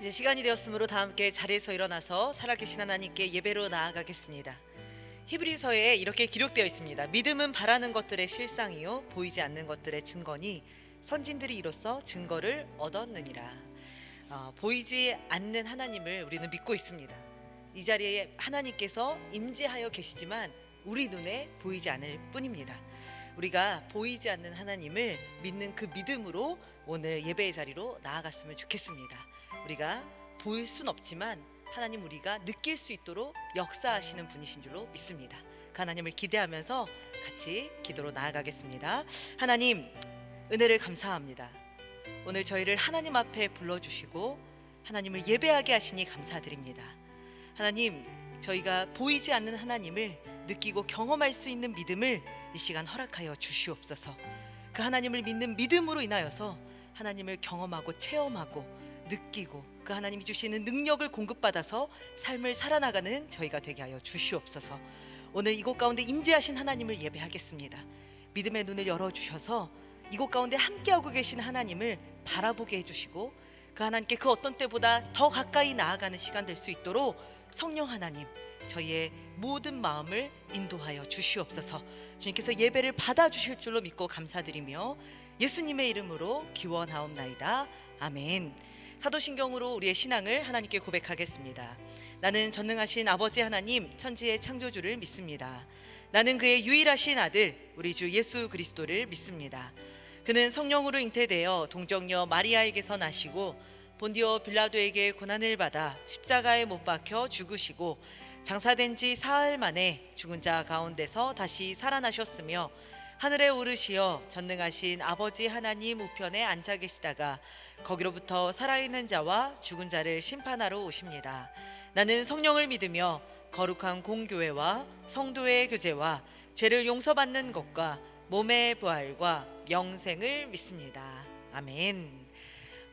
이제 시간이 되었으므로 다 함께 자리에서 일어나서 살아계신 하나님께 예배로 나아가겠습니다. 히브리서에 이렇게 기록되어 있습니다. 믿음은 바라는 것들의 실상이요 보이지 않는 것들의 증거니 선진들이 이로써 증거를 얻었느니라. 보이지 않는 하나님을 우리는 믿고 있습니다. 이 자리에 하나님께서 임재하여 계시지만 우리 눈에 보이지 않을 뿐입니다. 우리가 보이지 않는 하나님을 믿는 그 믿음으로 오늘 예배의 자리로 나아갔으면 좋겠습니다. 우리가 보일 순 없지만 하나님 우리가 느낄 수 있도록 역사하시는 분이신 줄로 믿습니다. 그 하나님을 기대하면서 같이 기도로 나아가겠습니다. 하나님, 은혜를 감사합니다. 오늘 저희를 하나님 앞에 불러주시고 하나님을 예배하게 하시니 감사드립니다. 하나님, 저희가 보이지 않는 하나님을 느끼고 경험할 수 있는 믿음을 이 시간 허락하여 주시옵소서. 그 하나님을 믿는 믿음으로 인하여서 하나님을 경험하고 체험하고 느끼고 그 하나님이 주시는 능력을 공급받아서 삶을 살아나가는 저희가 되게 하여 주시옵소서. 오늘 이곳 가운데 임재하신 하나님을 예배하겠습니다. 믿음의 눈을 열어주셔서 이곳 가운데 함께하고 계신 하나님을 바라보게 해주시고 그 하나님께 그 어떤 때보다 더 가까이 나아가는 시간 될 수 있도록 성령 하나님 저희의 모든 마음을 인도하여 주시옵소서. 주님께서 예배를 받아주실 줄로 믿고 감사드리며 예수님의 이름으로 기원하옵나이다. 아멘. 사도신경으로 우리의 신앙을 하나님께 고백하겠습니다. 나는 전능하신 아버지 하나님 천지의 창조주를 믿습니다. 나는 그의 유일하신 아들 우리 주 예수 그리스도를 믿습니다. 그는 성령으로 잉태되어 동정녀 마리아에게서 나시고 본디오 빌라도에게 고난을 받아 십자가에 못 박혀 죽으시고 장사된 지 사흘 만에 죽은 자 가운데서 다시 살아나셨으며 하늘에 오르시어 전능하신 아버지 하나님 우편에 앉아 계시다가 거기로부터 살아있는 자와 죽은 자를 심판하러 오십니다. 나는 성령을 믿으며 거룩한 공교회와 성도의 교제와 죄를 용서받는 것과 몸의 부활과 영생을 믿습니다. 아멘.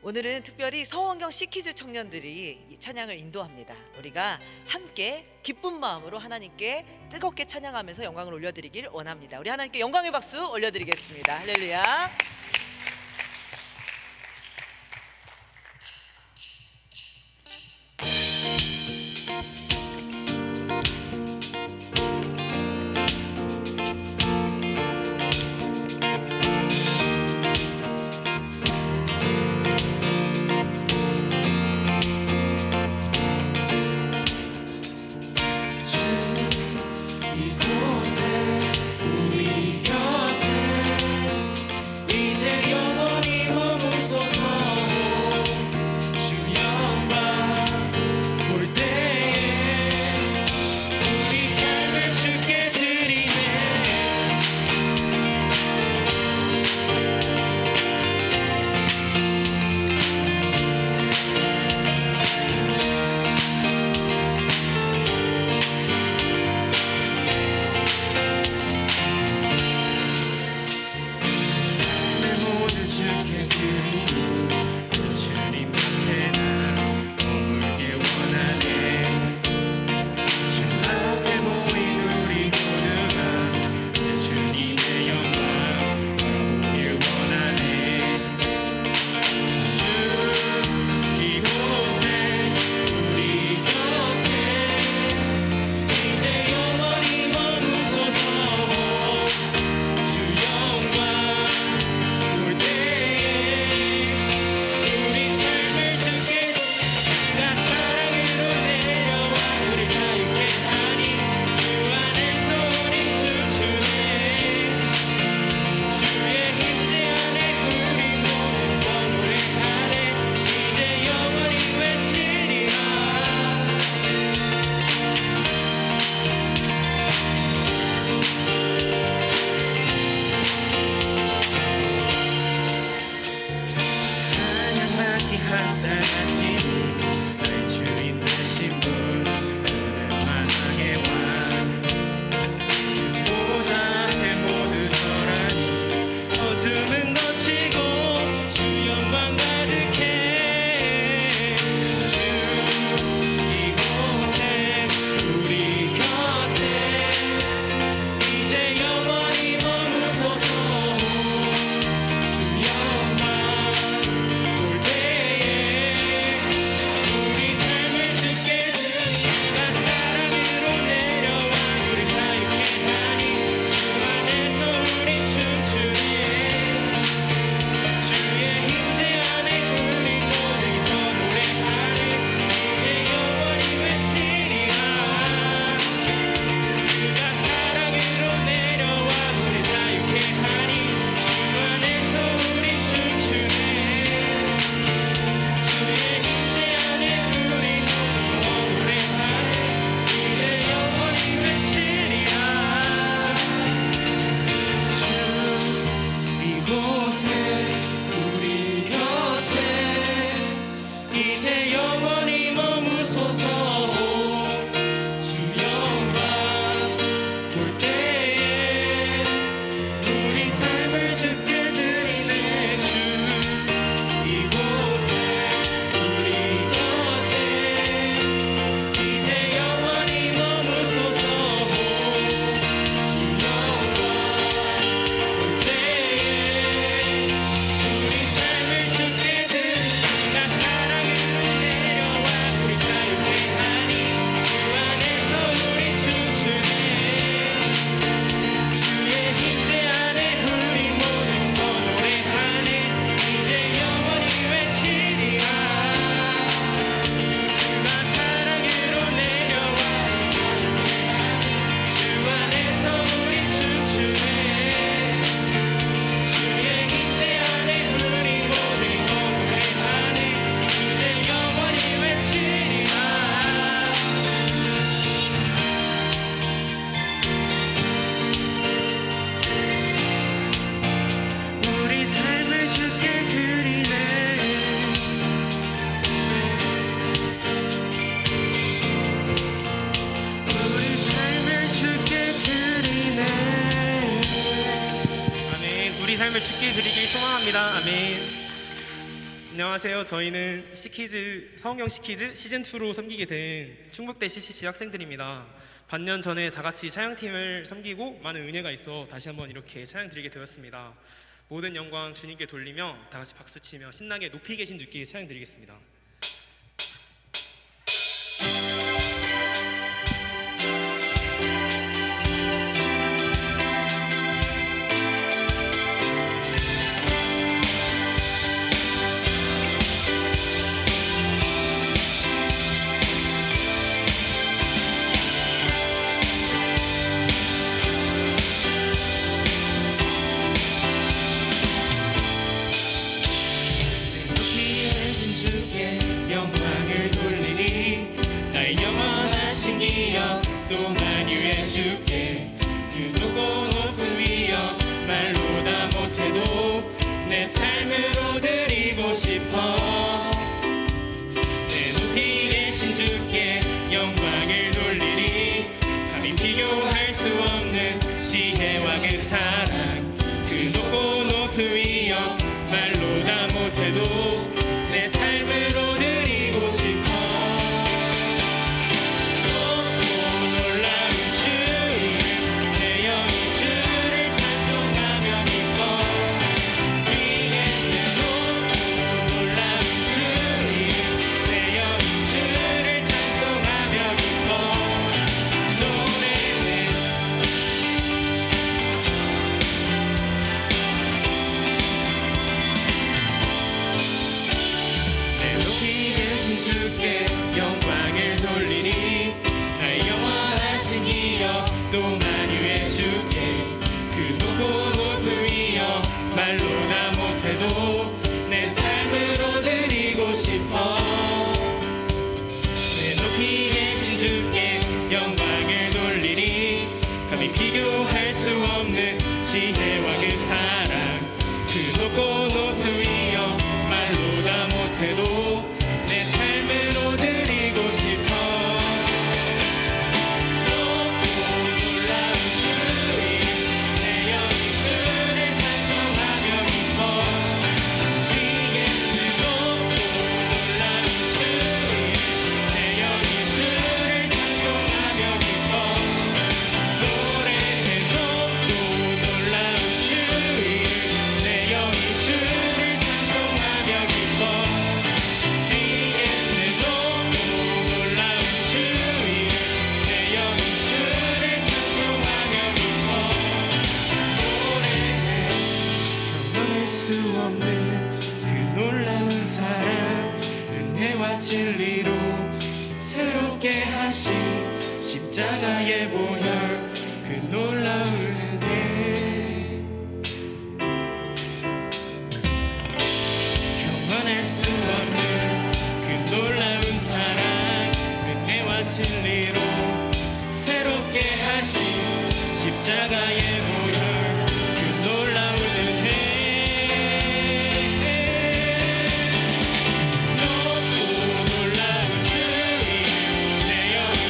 오늘은 특별히 서원경 시키즈 청년들이 이 찬양을 인도합니다. 우리가 함께 기쁜 마음으로 하나님께 뜨겁게 찬양하면서 영광을 올려드리길 원합니다. 우리 하나님께 영광의 박수 올려드리겠습니다. 할렐루야. 삶을 주께 드리길 소망합니다. 아멘. 안녕하세요. 저희는 성경 시키즈 시즌2로 섬기게 된 충북대 CCC 학생들입니다. 반년 전에 다 같이 찬양팀을 섬기고 많은 은혜가 있어 다시 한번 이렇게 찬양 드리게 되었습니다. 모든 영광 주님께 돌리며 다 같이 박수치며 신나게 높이 계신 주께 찬양 드리겠습니다.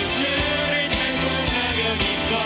주를 찬송하며 기뻐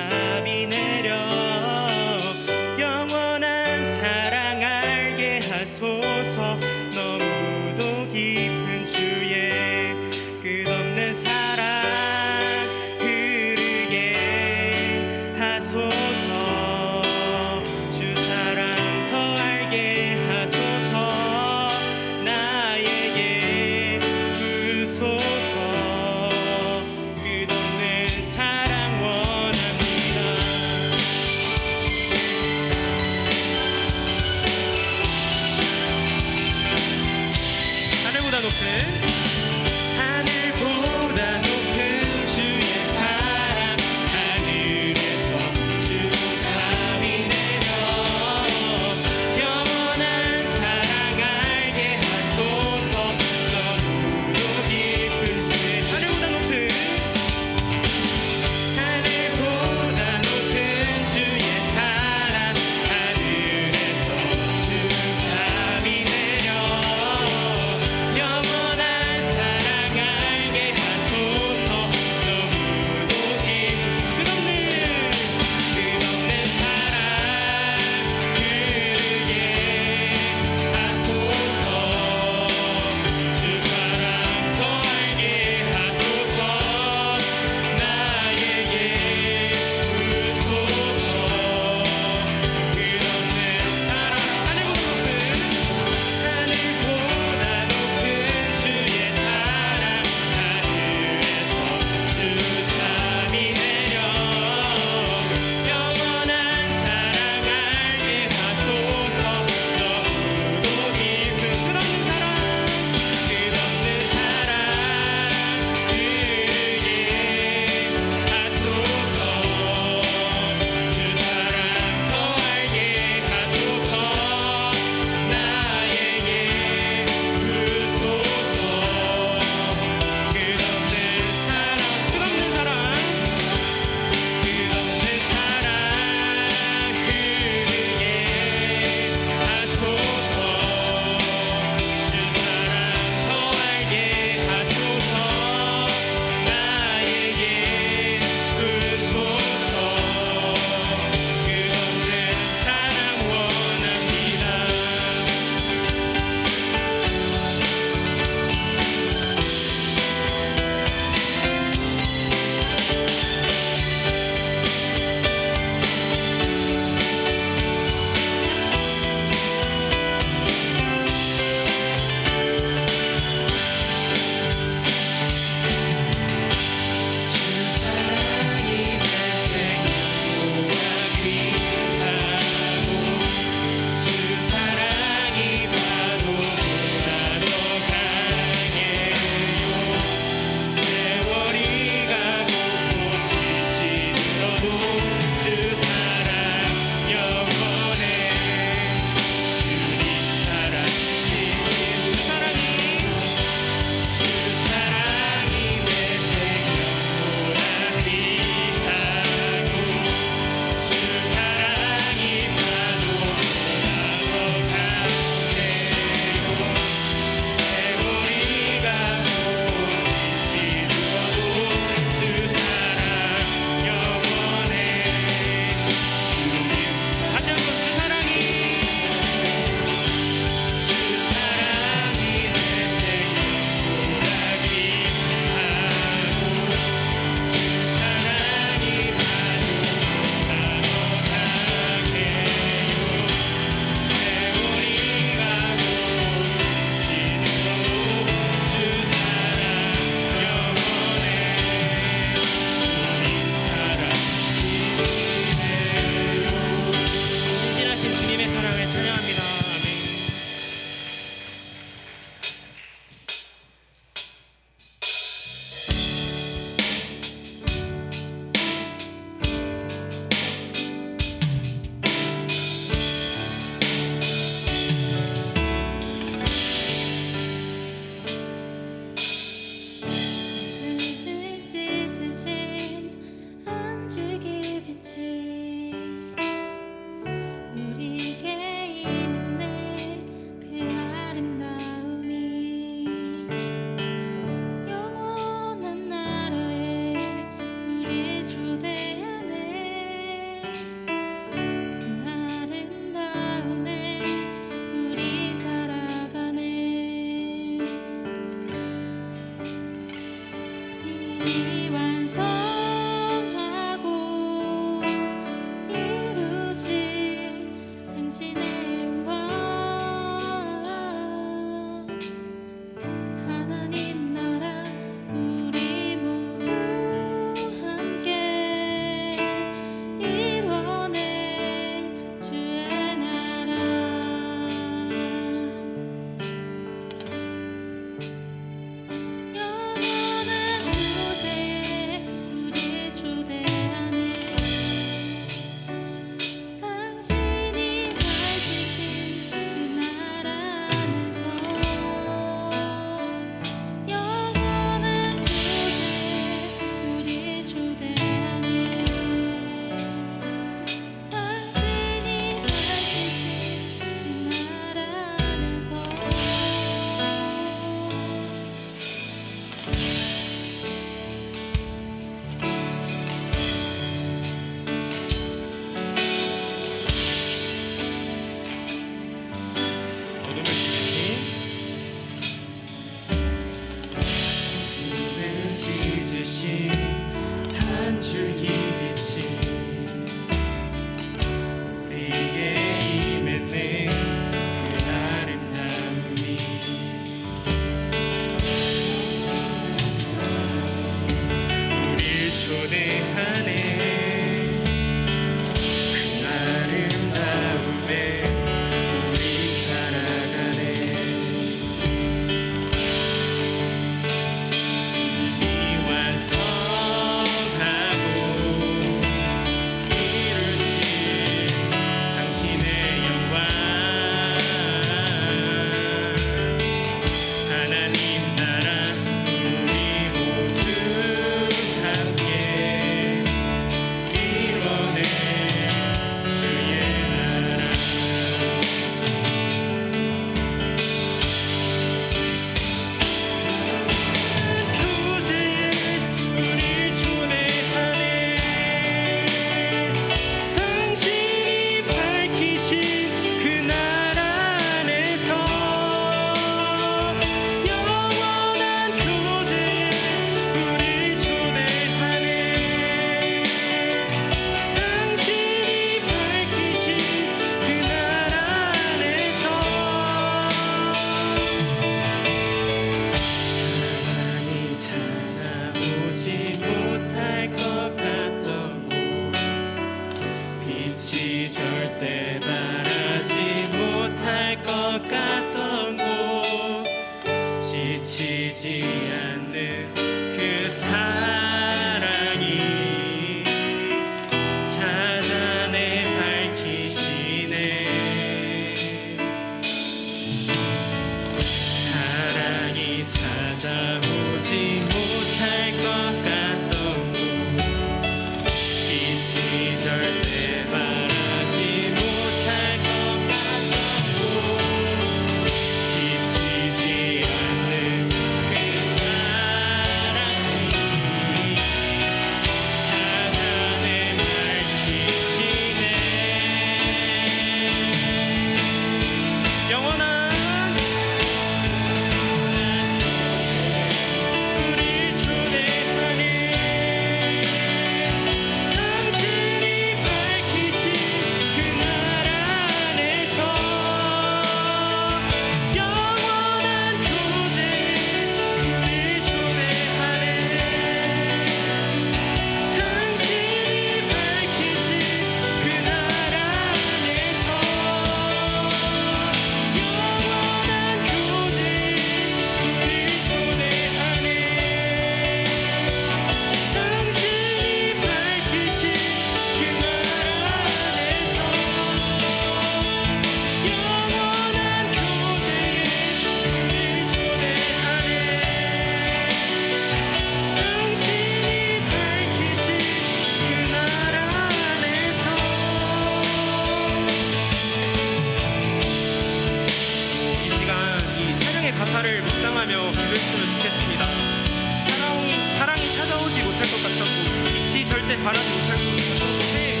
바라지 못할 곳에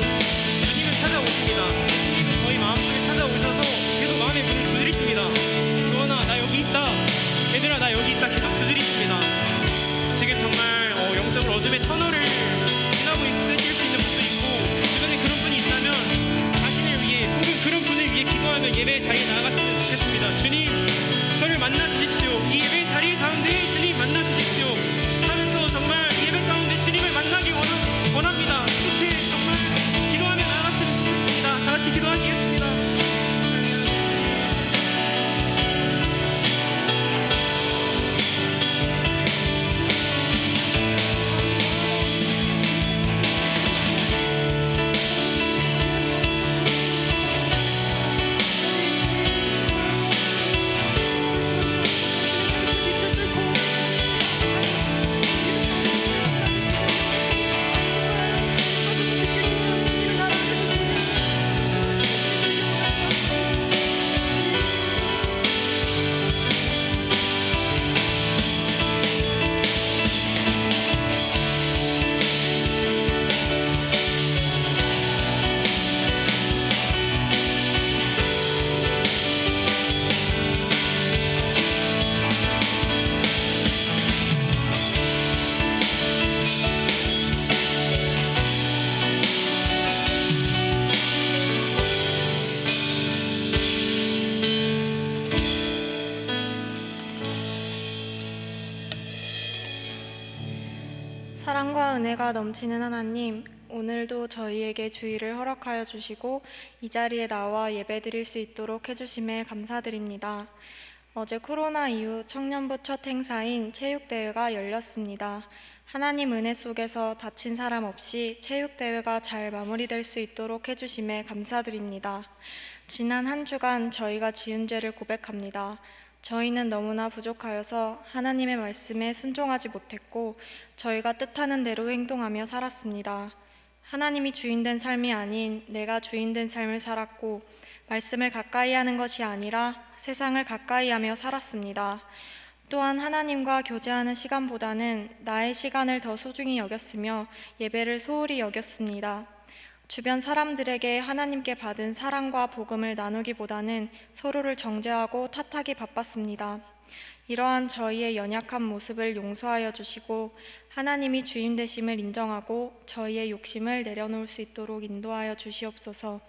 주님은 찾아오십니다. 주님은 저희 마음속에 찾아오셔서 계속 마음의 문을 두드리십니다. 그러나 나 여기 있다, 얘들아 나 여기 있다 계속 두드리십니다. 지금 정말 영적으로 어둠의 터널을 지나고 있으실 수 있는 분도 있고, 주변에 그런 분이 있다면 자신을 위해 혹은 그런 분을 위해 기도하며 예배 자리에 나아갔으면 좋겠습니다. 주님 저를 만나 주십시오. 이 예배 자리 가운데 주님 만나 주십시오 하면서 정말 예배 가운데 주님을 만나기 원합니다. 그렇게 정말 기도하며 나아갔으면 좋겠습니다. 다 같이 기도하시겠습니다. 사랑과 은혜가 넘치는 하나님, 오늘도 저희에게 주의를 허락하여 주시고 이 자리에 나와 예배드릴 수 있도록 해주심에 감사드립니다. 어제 코로나 이후 청년부 첫 행사인 체육대회가 열렸습니다. 하나님 은혜 속에서 다친 사람 없이 체육대회가 잘 마무리될 수 있도록 해주심에 감사드립니다. 지난 한 주간 저희가 지은 죄를 고백합니다. 저희는 너무나 부족하여서 하나님의 말씀에 순종하지 못했고 저희가 뜻하는 대로 행동하며 살았습니다. 하나님이 주인된 삶이 아닌 내가 주인된 삶을 살았고 말씀을 가까이 하는 것이 아니라 세상을 가까이 하며 살았습니다. 또한 하나님과 교제하는 시간보다는 나의 시간을 더 소중히 여겼으며 예배를 소홀히 여겼습니다. 주변 사람들에게 하나님께 받은 사랑과 복음을 나누기보다는 서로를 정죄하고 탓하기 바빴습니다. 이러한 저희의 연약한 모습을 용서하여 주시고 하나님이 주인 되심을 인정하고 저희의 욕심을 내려놓을 수 있도록 인도하여 주시옵소서.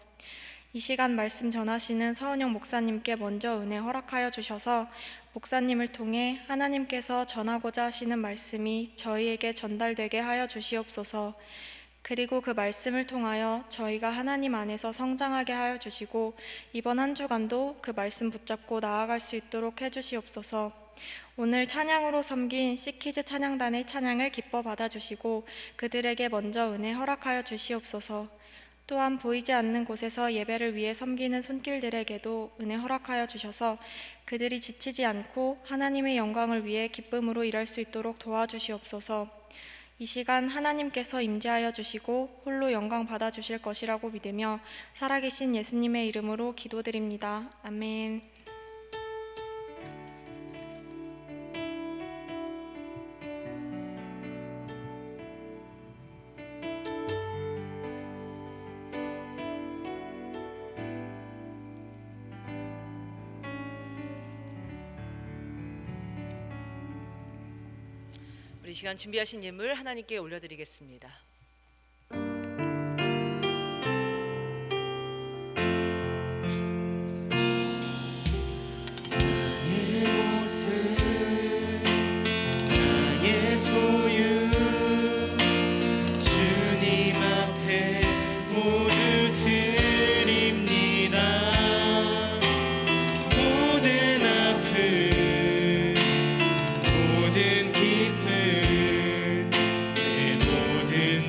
이 시간 말씀 전하시는 서은영 목사님께 먼저 은혜 허락하여 주셔서 목사님을 통해 하나님께서 전하고자 하시는 말씀이 저희에게 전달되게 하여 주시옵소서. 그리고 그 말씀을 통하여 저희가 하나님 안에서 성장하게 하여 주시고 이번 한 주간도 그 말씀 붙잡고 나아갈 수 있도록 해주시옵소서. 오늘 찬양으로 섬긴 시키즈 찬양단의 찬양을 기뻐 받아주시고 그들에게 먼저 은혜 허락하여 주시옵소서. 또한 보이지 않는 곳에서 예배를 위해 섬기는 손길들에게도 은혜 허락하여 주셔서 그들이 지치지 않고 하나님의 영광을 위해 기쁨으로 일할 수 있도록 도와주시옵소서. 이 시간 하나님께서 임재하여 주시고 홀로 영광 받아주실 것이라고 믿으며 살아계신 예수님의 이름으로 기도드립니다. 아멘. 우리 시간 준비하신 예물 하나님께 올려드리겠습니다. 나의 소유 주님 앞에 모두 드립니다. 모든 아픔 모든 기쁨 내 모든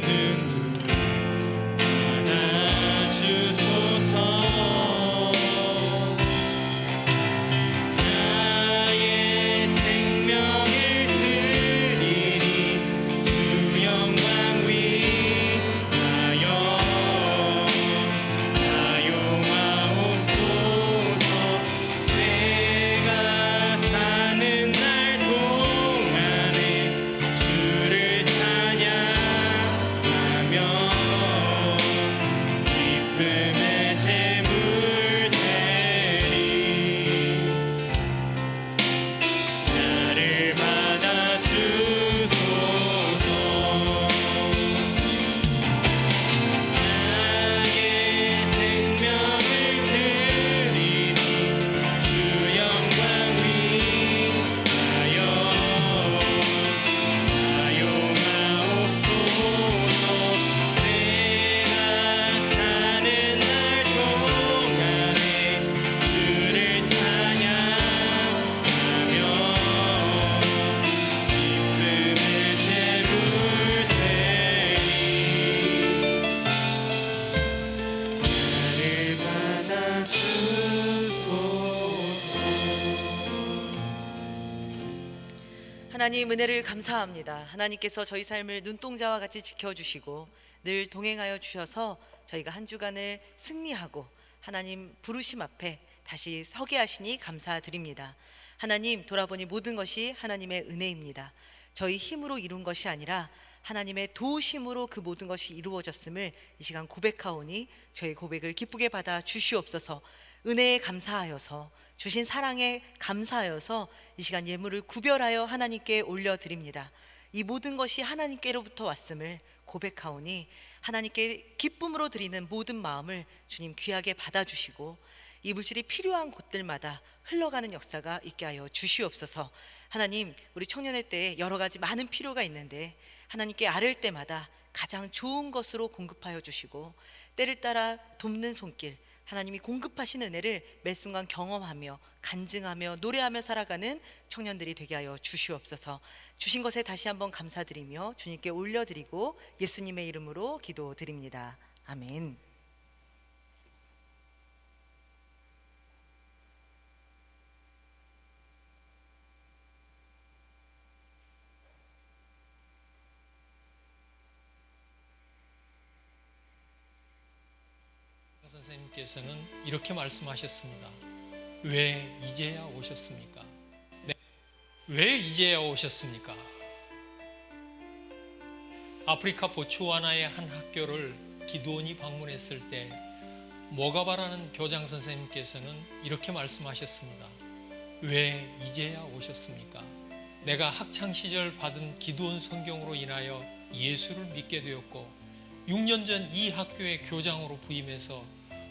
하나님 은혜를 감사합니다. 하나님께서 저희 삶을 눈동자와 같이 지켜주시고 늘 동행하여 주셔서 저희가 한 주간을 승리하고 하나님 부르심 앞에 다시 서게 하시니 감사드립니다. 하나님, 돌아보니 모든 것이 하나님의 은혜입니다. 저희 힘으로 이룬 것이 아니라 하나님의 도우심으로 그 모든 것이 이루어졌음을 이 시간 고백하오니 저희 고백을 기쁘게 받아 주시옵소서. 은혜에 감사하여서, 주신 사랑에 감사하여서 이 시간 예물을 구별하여 하나님께 올려드립니다. 이 모든 것이 하나님께로부터 왔음을 고백하오니 하나님께 기쁨으로 드리는 모든 마음을 주님 귀하게 받아주시고 이 물질이 필요한 곳들마다 흘러가는 역사가 있게 하여 주시옵소서. 하나님, 우리 청년의 때에 여러 가지 많은 필요가 있는데 하나님께 아뢰을 때마다 가장 좋은 것으로 공급하여 주시고 때를 따라 돕는 손길, 하나님이 공급하신 은혜를 매 순간 경험하며 간증하며 노래하며 살아가는 청년들이 되게 하여 주시옵소서. 주신 것에 다시 한번 감사드리며 주님께 올려드리고 예수님의 이름으로 기도드립니다. 아멘. 선생님께서는 이렇게 말씀하셨습니다. 왜 이제야 오셨습니까? 네. 왜 이제야 오셨습니까? 아프리카 보츠와나의 한 학교를 기도원이 방문했을 때 모가바라는 교장 선생님께서는 이렇게 말씀하셨습니다. 왜 이제야 오셨습니까? 내가 학창시절 받은 기도원 성경으로 인하여 예수를 믿게 되었고 6년 전 이 학교의 교장으로 부임해서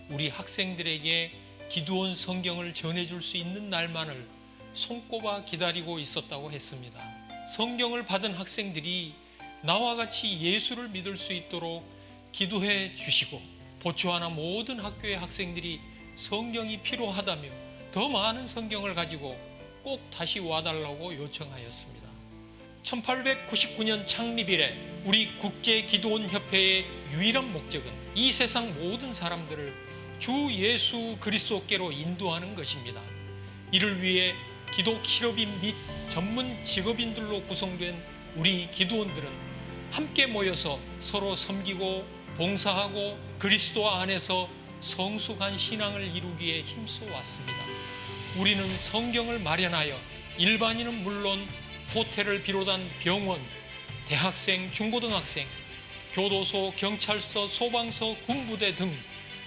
우리 학생들에게 기도원 성경을 전해줄 수 있는 날만을 손꼽아 기다리고 있었다고 했습니다. 성경을 받은 학생들이 나와 같이 예수를 믿을 수 있도록 기도해 주시고 보츠와나 모든 학교의 학생들이 성경이 필요하다며 더 많은 성경을 가지고 꼭 다시 와달라고 요청하였습니다. 1899년 창립 이래 우리 국제기도원협회의 유일한 목적은 이 세상 모든 사람들을 주 예수 그리스도께로 인도하는 것입니다. 이를 위해 기독 실업인 및 전문 직업인들로 구성된 우리 기도원들은 함께 모여서 서로 섬기고 봉사하고 그리스도 안에서 성숙한 신앙을 이루기에 힘써 왔습니다. 우리는 성경을 마련하여 일반인은 물론 호텔을 비롯한 병원, 대학생, 중고등학생, 교도소, 경찰서, 소방서, 군부대 등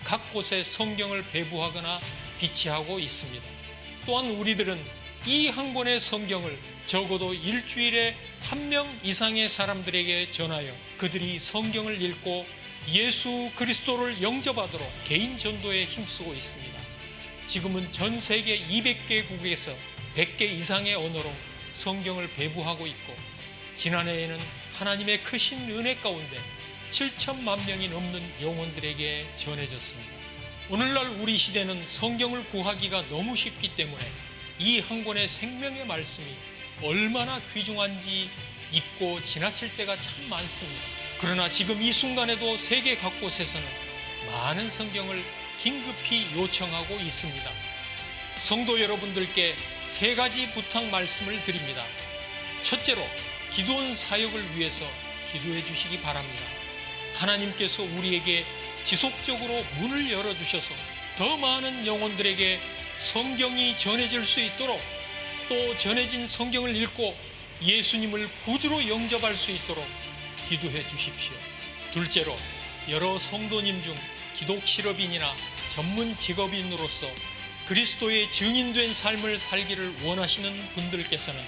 각 곳에 성경을 배부하거나 비치하고 있습니다. 또한 우리들은 이 한 권의 성경을 적어도 일주일에 1명 이상의 사람들에게 전하여 그들이 성경을 읽고 예수 그리스도를 영접하도록 개인 전도에 힘쓰고 있습니다. 지금은 전 세계 200개국에서 100개 이상의 언어로 성경을 배부하고 있고 지난해에는 하나님의 크신 은혜 가운데 7천만 명이 넘는 영혼들에게 전해졌습니다. 오늘날 우리 시대는 성경을 구하기가 너무 쉽기 때문에 이 한 권의 생명의 말씀이 얼마나 귀중한지 잊고 지나칠 때가 참 많습니다. 그러나 지금 이 순간에도 세계 각곳에서는 많은 성경을 긴급히 요청하고 있습니다. 성도 여러분들께 3가지 부탁 말씀을 드립니다. 첫째로 기도원 사역을 위해서 기도해 주시기 바랍니다. 하나님께서 우리에게 지속적으로 문을 열어주셔서 더 많은 영혼들에게 성경이 전해질 수 있도록 또 전해진 성경을 읽고 예수님을 구주로 영접할 수 있도록 기도해 주십시오. 둘째로 여러 성도님 중 기독 실업인이나 전문 직업인으로서 그리스도의 증인된 삶을 살기를 원하시는 분들께서는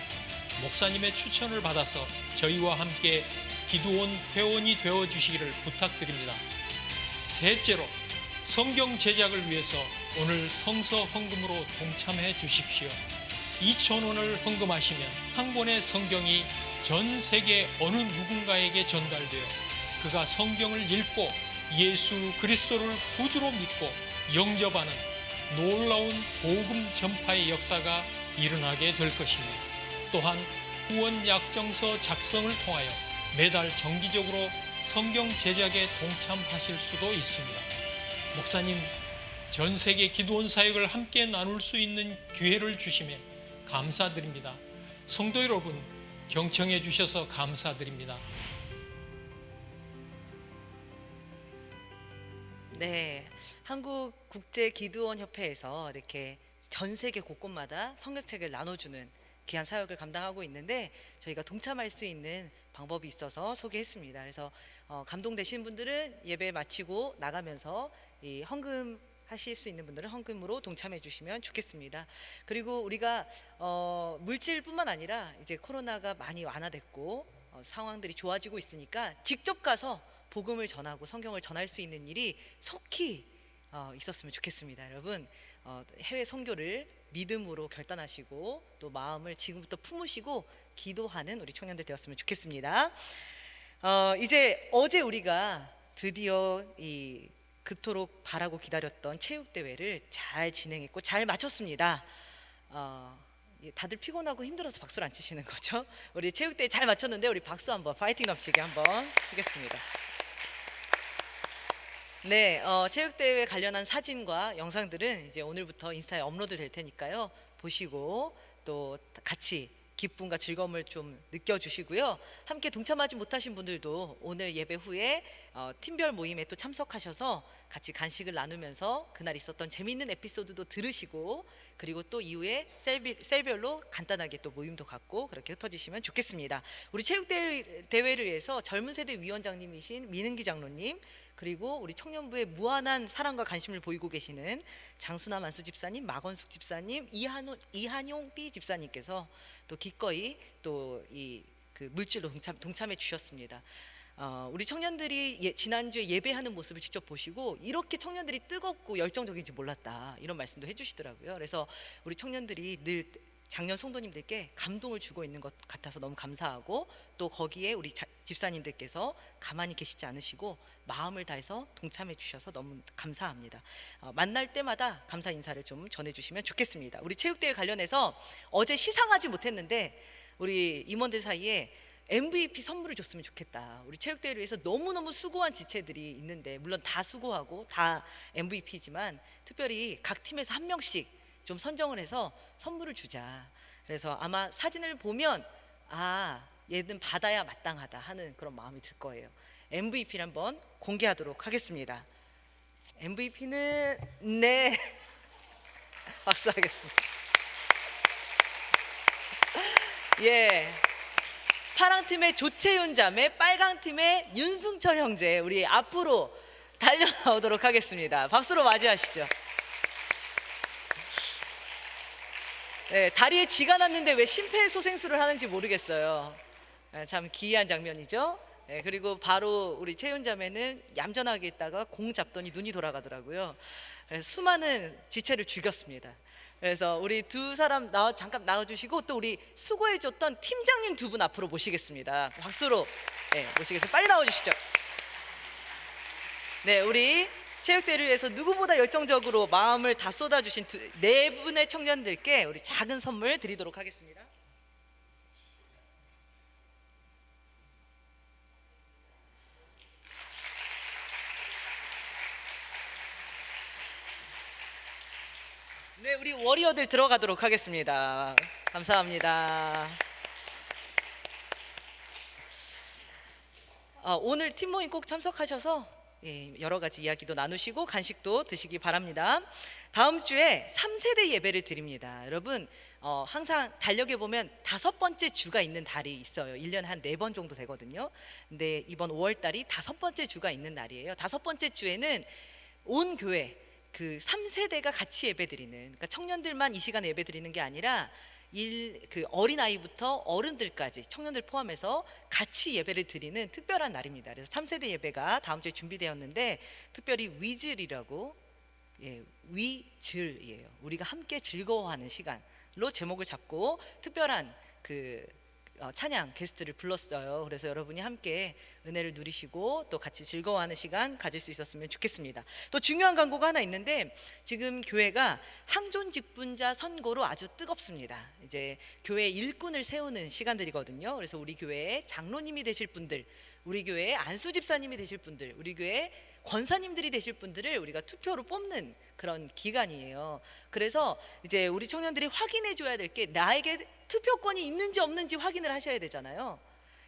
목사님의 추천을 받아서 저희와 함께 기도원 회원이 되어주시기를 부탁드립니다. 셋째로 성경 제작을 위해서 오늘 성서 헌금으로 동참해 주십시오. 2,000원을 헌금하시면 한 권의 성경이 전 세계 어느 누군가에게 전달되어 그가 성경을 읽고 예수 그리스도를 구주로 믿고 영접하는 놀라운 복음 전파의 역사가 일어나게 될 것입니다. 또한 후원 약정서 작성을 통하여 매달 정기적으로 성경 제작에 동참하실 수도 있습니다. 목사님, 전 세계 기도원 사역을 함께 나눌 수 있는 기회를 주심에 감사드립니다. 성도 여러분, 경청해 주셔서 감사드립니다. 네, 한국 국제 기도원 협회에서 이렇게 전 세계 곳곳마다 성경책을 나눠주는 귀한 사역을 감당하고 있는데 저희가 동참할 수 있는 방법이 있어서 소개했습니다. 그래서 감동되신 분들은 예배 마치고 나가면서 이 헌금 하실 수 있는 분들은 헌금으로 동참해 주시면 좋겠습니다. 그리고 우리가 물질뿐만 아니라 이제 코로나가 많이 완화됐고 상황들이 좋아지고 있으니까 직접 가서 복음을 전하고 성경을 전할 수 있는 일이 속히 있었으면 좋겠습니다. 여러분, 해외 선교를 믿음으로 결단하시고 또 마음을 지금부터 품으시고 기도하는 우리 청년들 되었으면 좋겠습니다. 이제 어제 우리가 드디어 이 그토록 바라고 기다렸던 체육대회를 잘 진행했고 잘 마쳤습니다. 다들 피곤하고 힘들어서 박수를 안 치시는 거죠? 우리 체육대회 잘 마쳤는데 우리 박수 한번 파이팅 넘치게 한번 치겠습니다. 네, 체육대회 관련한 사진과 영상들은 이제 오늘부터 인스타에 업로드 될 테니까요. 보시고 또 같이 기쁨과 즐거움을 좀 느껴주시고요. 함께 동참하지 못하신 분들도 오늘 예배 후에 팀별 모임에 또 참석하셔서 같이 간식을 나누면서 그날 있었던 재미있는 에피소드도 들으시고 그리고 또 이후에 셀별로 간단하게 또 모임도 갖고 그렇게 흩어지시면 좋겠습니다. 우리 체육대회를 위해서 젊은 세대 위원장님이신 민은기 장로님 그리고 우리 청년부의 무한한 사랑과 관심을 보이고 계시는 장순아 만수 집사님, 마건숙 집사님, 이한용 B 집사님께서 또 기꺼이 또 이 그 물질로 동참해 주셨습니다. 우리 청년들이 지난주에 예배하는 모습을 직접 보시고 이렇게 청년들이 뜨겁고 열정적인지 몰랐다 이런 말씀도 해주시더라고요. 그래서 우리 청년들이 늘 작년 성도님들께 감동을 주고 있는 것 같아서 너무 감사하고 또 거기에 우리 집사님들께서 가만히 계시지 않으시고 마음을 다해서 동참해 주셔서 너무 감사합니다. 만날 때마다 감사 인사를 좀 전해주시면 좋겠습니다. 우리 체육대회 관련해서 어제 시상하지 못했는데 우리 임원들 사이에 MVP 선물을 줬으면 좋겠다. 우리 체육대회를 위해서 너무너무 수고한 지체들이 있는데 물론 다 수고하고 다 MVP지만 특별히 각 팀에서 한 명씩 좀 선정을 해서 선물을 주자. 그래서 아마 사진을 보면 얘는 받아야 마땅하다 하는 그런 마음이 들 거예요. MVP를 한번 공개하도록 하겠습니다. MVP는 네 박수하겠습니다. 예, 파랑 팀의 조채윤 자매, 빨강 팀의 윤승철 형제 우리 앞으로 달려 나오도록 하겠습니다. 박수로 맞이하시죠. 네, 다리에 쥐가 났는데 왜 심폐소생술을 하는지 모르겠어요. 참 기이한 장면이죠. 네, 그리고 바로 우리 채윤 자매는 얌전하게 있다가 공 잡더니 눈이 돌아가더라고요. 수많은 지체를 죽였습니다. 그래서 우리 두 사람 잠깐 나와주시고 또 우리 수고해줬던 팀장님 두 분 앞으로 모시겠습니다. 박수로 모시겠습니다. 빨리 나와주시죠. 네, 우리 체육대회를 위해서 누구보다 열정적으로 마음을 다 쏟아주신 네 분의 청년들께 우리 작은 선물 드리도록 하겠습니다. 네, 우리 워리어들 들어가도록 하겠습니다. 감사합니다. 오늘 팀 모임 꼭 참석하셔서 여러 가지 이야기도 나누시고 간식도 드시기 바랍니다. 다음 주에 3세대 예배를 드립니다. 여러분 항상 달력에 보면 5번째 주가 있는 달이 있어요. 1년에 한 4번 정도 되거든요. 근데 이번 5월 달이 5번째 주가 있는 날이에요. 5번째 주에는 온 교회 그 3세대가 같이 예배드리는, 그러니까 청년들만 이 시간에 예배드리는 게 아니라 그 어린아이부터 어른들까지 청년들 포함해서 같이 예배를 드리는 특별한 날입니다. 그래서 3세대 예배가 다음 주에 준비되었는데 특별히 위즐이라고, 위즐이에요. 우리가 함께 즐거워하는 시간로 제목을 잡고 특별한 그 찬양 게스트를 불렀어요. 그래서 여러분이 함께 은혜를 누리시고 또 같이 즐거워하는 시간 가질 수 있었으면 좋겠습니다. 또 중요한 광고가 하나 있는데 지금 교회가 항존 직분자 선고로 아주 뜨겁습니다. 이제 교회 일꾼을 세우는 시간들이거든요. 그래서 우리 교회에 장로님이 되실 분들, 우리 교회에 안수 집사님이 되실 분들, 우리 교회 권사님들이 되실 분들을 우리가 투표로 뽑는 그런 기간이에요. 그래서 이제 우리 청년들이 확인해 줘야 될 게 나에게 투표권이 있는지 없는지 확인을 하셔야 되잖아요.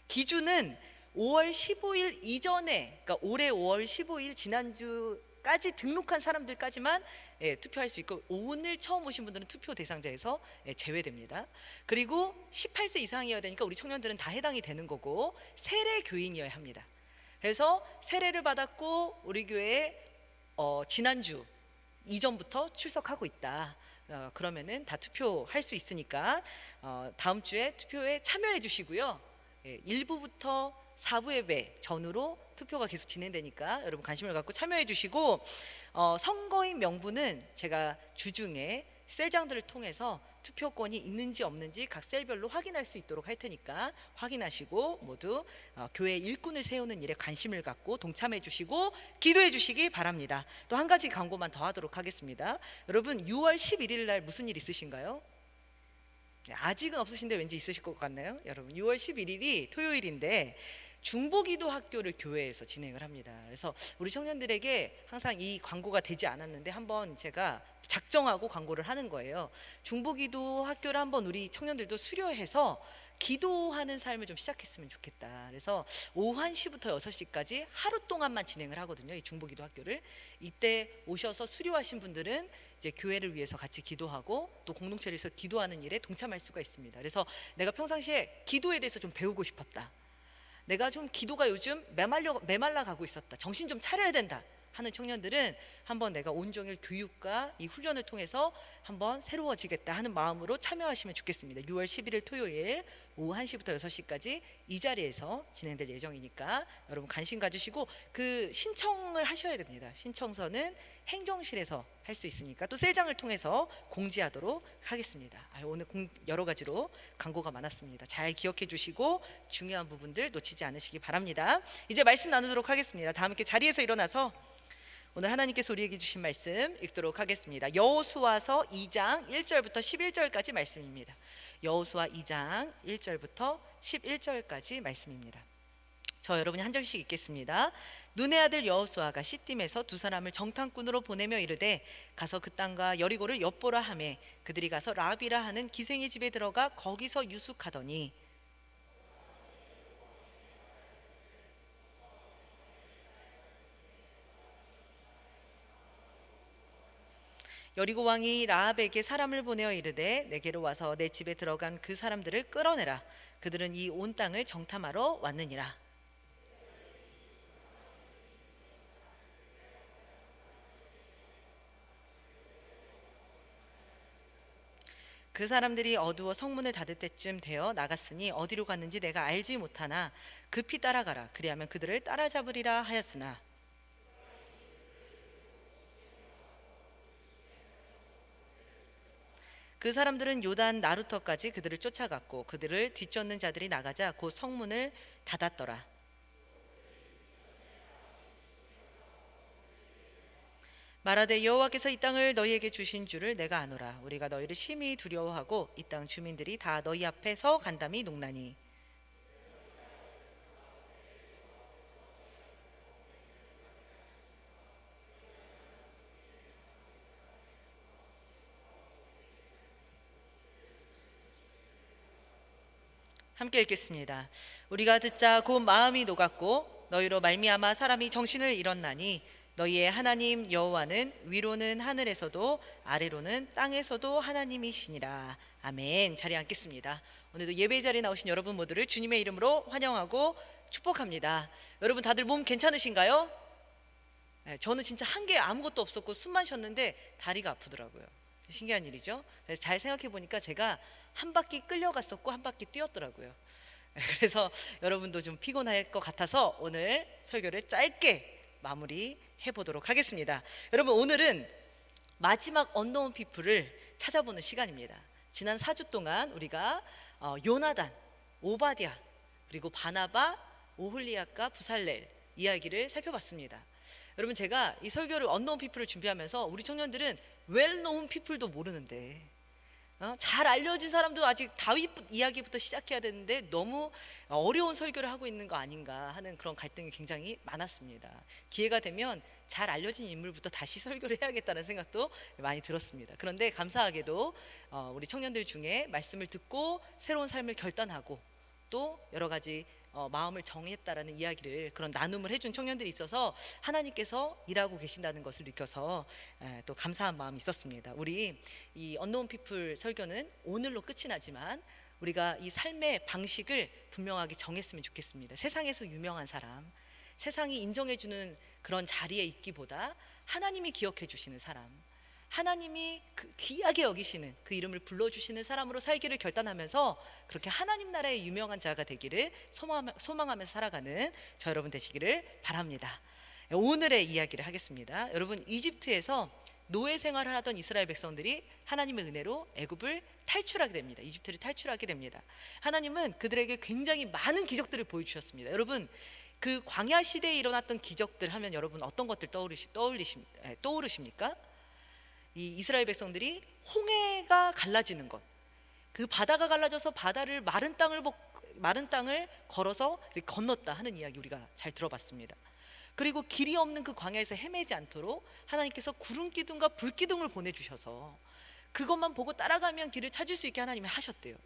기준은 5월 15일 이전에, 그러니까 올해 5월 15일 지난주까지 등록한 사람들까지만 투표할 수 있고, 오늘 처음 오신 분들은 투표 대상자에서 제외됩니다. 그리고 18세 이상이어야 되니까 우리 청년들은 다 해당이 되는 거고, 세례 교인이어야 합니다. 그래서 세례를 받았고 우리 교회에 지난주 이전부터 출석하고 있다. 그러면은 다 투표할 수 있으니까 다음 주에 투표에 참여해 주시고요. 1부부터 4부 예배 전후로 투표가 계속 진행되니까 여러분 관심을 갖고 참여해 주시고, 선거인 명부는 제가 주중에 셀장들을 통해서 투표권이 있는지 없는지 각 셀별로 확인할 수 있도록 할 테니까 확인하시고 모두 교회 일꾼을 세우는 일에 관심을 갖고 동참해 주시고 기도해 주시기 바랍니다. 또 한 가지 광고만 더 하도록 하겠습니다. 여러분 6월 11일 날 무슨 일 있으신가요? 아직은 없으신데 왠지 있으실 것 같나요? 여러분 6월 11일이 토요일인데 중보기도 학교를 교회에서 진행을 합니다. 그래서 우리 청년들에게 항상 이 광고가 되지 않았는데 한번 제가 작정하고 광고를 하는 거예요. 중보기도 학교를 한번 우리 청년들도 수료해서 기도하는 삶을 좀 시작했으면 좋겠다. 그래서 오후 1시부터 6시까지 하루 동안만 진행을 하거든요. 이 중보기도 학교를. 이때 오셔서 수료하신 분들은 이제 교회를 위해서 같이 기도하고 또 공동체를 위해서 기도하는 일에 동참할 수가 있습니다. 그래서 내가 평상시에 기도에 대해서 좀 배우고 싶었다. 내가 좀 기도가 요즘 메말라 가고 있었다. 정신 좀 차려야 된다 하는 청년들은 한번 내가 온종일 교육과 이 훈련을 통해서 한번 새로워지겠다 하는 마음으로 참여하시면 좋겠습니다. 6월 11일 토요일 오후 1시부터 6시까지 이 자리에서 진행될 예정이니까 여러분 관심 가지시고 그 신청을 하셔야 됩니다. 신청서는 행정실에서 할 수 있으니까 또 셀장을 통해서 공지하도록 하겠습니다. 오늘 여러 가지로 광고가 많았습니다. 잘 기억해 주시고 중요한 부분들 놓치지 않으시기 바랍니다. 이제 말씀 나누도록 하겠습니다. 다 함께 자리에서 일어나서 오늘 하나님께서 우리에게 주신 말씀 읽도록 하겠습니다. 여호수아서 2장 1절부터 11절까지 말씀입니다. 여호수아 2장 1절부터 11절까지 말씀입니다. 저 여러분이 한 절씩 읽겠습니다. 눈의 아들 여호수아가 시딤에서 두 사람을 정탐꾼으로 보내며 이르되 가서 그 땅과 여리고를 엿보라 하매 그들이 가서 라비라 하는 기생의 집에 들어가 거기서 유숙하더니 여리고 왕이 라합에게 사람을 보내어 이르되 내게로 와서 내 집에 들어간 그 사람들을 끌어내라. 그들은 이 온 땅을 정탐하러 왔느니라. 그 사람들이 어두워 성문을 닫을 때쯤 되어 나갔으니 어디로 갔는지 내가 알지 못하나 급히 따라가라. 그리하면 그들을 따라잡으리라 하였으나 그 사람들은 요단 나루터까지 그들을 쫓아갔고 그들을 뒤쫓는 자들이 나가자 곧 성문을 닫았더라. 말하되 여호와께서 이 땅을 너희에게 주신 줄을 내가 아노라. 우리가 너희를 심히 두려워하고 이 땅 주민들이 다 너희 앞에서 간담이 녹나니 함께 읽겠습니다. 우리가 듣자 곧 마음이 녹았고 너희로 말미암아 사람이 정신을 잃었나니 너희의 하나님 여호와는 위로는 하늘에서도 아래로는 땅에서도 하나님이시니라. 아멘. 자리에 앉겠습니다. 오늘도 예배 자리에 나오신 여러분 모두를 주님의 이름으로 환영하고 축복합니다. 여러분 다들 몸 괜찮으신가요? 네, 저는 진짜 한 게 아무것도 없었고 숨만 쉬었는데 다리가 아프더라고요. 신기한 일이죠. 그래서 잘 생각해 보니까 제가 한 바퀴 끌려갔었고 한 바퀴 뛰었더라고요. 그래서 여러분도 좀 피곤할 것 같아서 오늘 설교를 짧게 마무리해 보도록 하겠습니다. 여러분 오늘은 마지막 언노운 피플을 찾아보는 시간입니다. 지난 4주 동안 우리가 요나단, 오바댜, 그리고 바나바, 오홀리압과 부살렐 이야기를 살펴봤습니다. 여러분 제가 이 설교를 언노운 피플을 준비하면서 우리 청년들은 웰노운 피플도 모르는데 잘 알려진 사람도 아직 다윗 이야기부터 시작해야 되는데 너무 어려운 설교를 하고 있는 거 아닌가 하는 그런 갈등이 굉장히 많았습니다. 기회가 되면 잘 알려진 인물부터 다시 설교를 해야겠다는 생각도 많이 들었습니다. 그런데 감사하게도 우리 청년들 중에 말씀을 듣고 새로운 삶을 결단하고 또 여러 가지 마음을 정했다라는 이야기를, 그런 나눔을 해준 청년들이 있어서 하나님께서 일하고 계신다는 것을 느껴서 또 감사한 마음이 있었습니다. 우리 이 언노운 피플 설교는 오늘로 끝이 나지만 우리가 이 삶의 방식을 분명하게 정했으면 좋겠습니다. 세상에서 유명한 사람, 세상이 인정해주는 그런 자리에 있기보다 하나님이 기억해 주시는 사람, 하나님이 귀하게 여기시는 그 이름을 불러주시는 사람으로 살기를 결단하면서 그렇게 하나님 나라의 유명한 자가 되기를 소망하면서 살아가는 저 여러분 되시기를 바랍니다. 오늘의 이야기를 하겠습니다. 여러분, 이집트에서 노예 생활을 하던 이스라엘 백성들이 하나님의 은혜로 애굽을 탈출하게 됩니다. 이집트를 탈출하게 됩니다. 하나님은 그들에게 굉장히 많은 기적들을 보여주셨습니다. 여러분, 그 광야 시대에 일어났던 기적들 하면 여러분 어떤 것들 떠오르십니까? 이 이스라엘 백성들이 홍해가 갈라지는 것, 그 바다가 갈라져서 바다를 마른 땅을 걸어서 건넜다 하는 이야기 우리가 잘 들어봤습니다. 그리고 길이 없는 그 광야에서 헤매지 않도록 하나님께서 구름 기둥과 불 기둥을 보내주셔서 그것만 보고 따라가면 길을 찾을 수 있게 하나님이 하셨대요.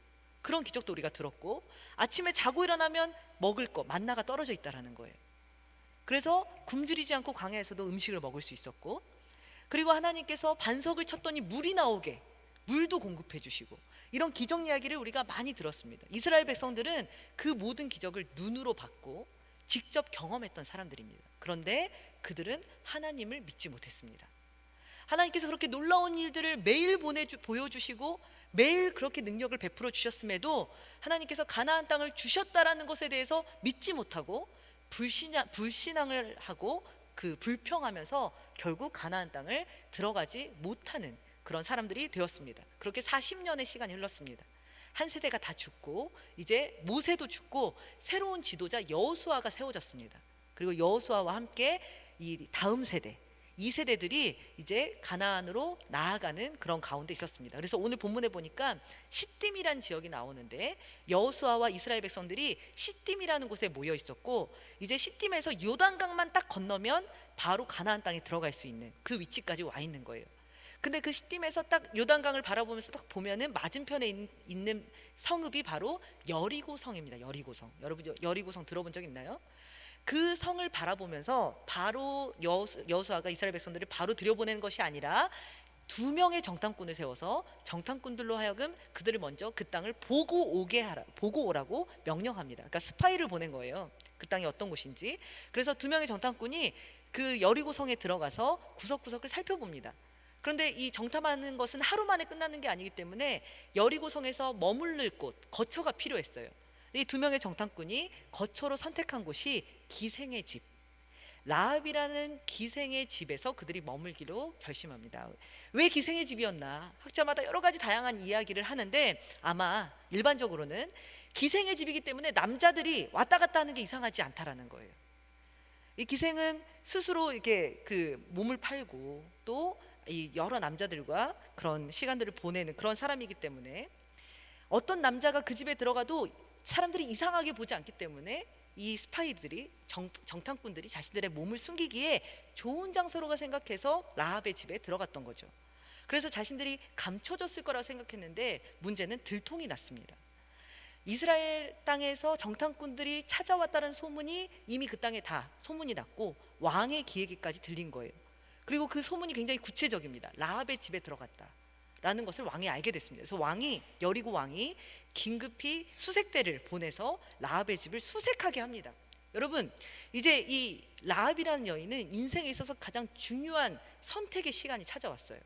그런 기적도 우리가 들었고, 아침에 자고 일어나면 먹을 거 만나가 떨어져 있다라는 거예요. 그래서 굶주리지 않고 광야에서도 음식을 먹을 수 있었고, 그리고 하나님께서 반석을 쳤더니 물이 나오게 물도 공급해 주시고, 이런 기적 이야기를 우리가 많이 들었습니다. 이스라엘 백성들은 그 모든 기적을 눈으로 봤고 직접 경험했던 사람들입니다. 그런데 그들은 하나님을 믿지 못했습니다. 하나님께서 그렇게 놀라운 일들을 매일 보여주시고 매일 그렇게 능력을 베풀어 주셨음에도 하나님께서 가나안 땅을 주셨다라는 것에 대해서 믿지 못하고 불신앙을 하고 불평하면서 결국 가나안 땅을 들어가지 못하는 그런 사람들이 되었습니다. 그렇게 40년의 시간이 흘렀습니다. 한 세대가 다 죽고 이제 모세도 죽고 새로운 지도자 여호수아가 세워졌습니다. 그리고 여호수아와 함께 이 다음 세대, 이 세대들이 이제 가나안으로 나아가는 그런 가운데 있었습니다. 그래서 오늘 본문에 보니까 시딤이라는 지역이 나오는데 여호수아와 이스라엘 백성들이 시딤이라는 곳에 모여 있었고, 이제 시딤에서 요단강만 딱 건너면 바로 가나안 땅에 들어갈 수 있는 그 위치까지 와 있는 거예요. 근데 그 시딤에서 딱 요단강을 바라보면서 딱 보면은 맞은편에 있는 성읍이 바로 여리고 성입니다. 여리고성. 여러분 여리고성 들어본 적 있나요? 그 성을 바라보면서 바로 여호수아가 이스라엘 백성들을 바로 들여보내는 것이 아니라 2명의 정탐꾼을 세워서 정탐꾼들로 하여금 그들을 먼저 그 땅을 보고 오라고 명령합니다. 그러니까 스파이를 보낸 거예요. 그 땅이 어떤 곳인지. 그래서 2명의 정탐꾼이 그 여리고 성에 들어가서 구석구석을 살펴봅니다. 그런데 이 정탐하는 것은 하루 만에 끝나는 게 아니기 때문에 여리고 성에서 머무를 곳, 거처가 필요했어요. 이 2명의 정탐꾼이 거처로 선택한 곳이 기생의 집, 라합이라는 기생의 집에서 그들이 머물기로 결심합니다. 왜 기생의 집이었나? 학자마다 여러 가지 다양한 이야기를 하는데 아마 일반적으로는 기생의 집이기 때문에 남자들이 왔다 갔다 하는 게 이상하지 않다라는 거예요. 이 기생은 스스로 이렇게 그 몸을 팔고 또 이 여러 남자들과 그런 시간들을 보내는 그런 사람이기 때문에 어떤 남자가 그 집에 들어가도 사람들이 이상하게 보지 않기 때문에 이 스파이들이 정탐꾼들이 자신들의 몸을 숨기기에 좋은 장소로가 생각해서 라합의 집에 들어갔던 거죠. 그래서 자신들이 감춰졌을 거라고 생각했는데 문제는 들통이 났습니다. 이스라엘 땅에서 정탐꾼들이 찾아왔다는 소문이 이미 그 땅에 다 소문이 났고 왕의 귀에게까지 들린 거예요. 그리고 그 소문이 굉장히 구체적입니다. 라합의 집에 들어갔다라는 것을 왕이 알게 됐습니다. 그래서 여리고 왕이 긴급히 수색대를 보내서 라합의 집을 수색하게 합니다. 여러분, 이제 이 라합이라는 여인은 인생에 있어서 가장 중요한 선택의 시간이 찾아왔어요.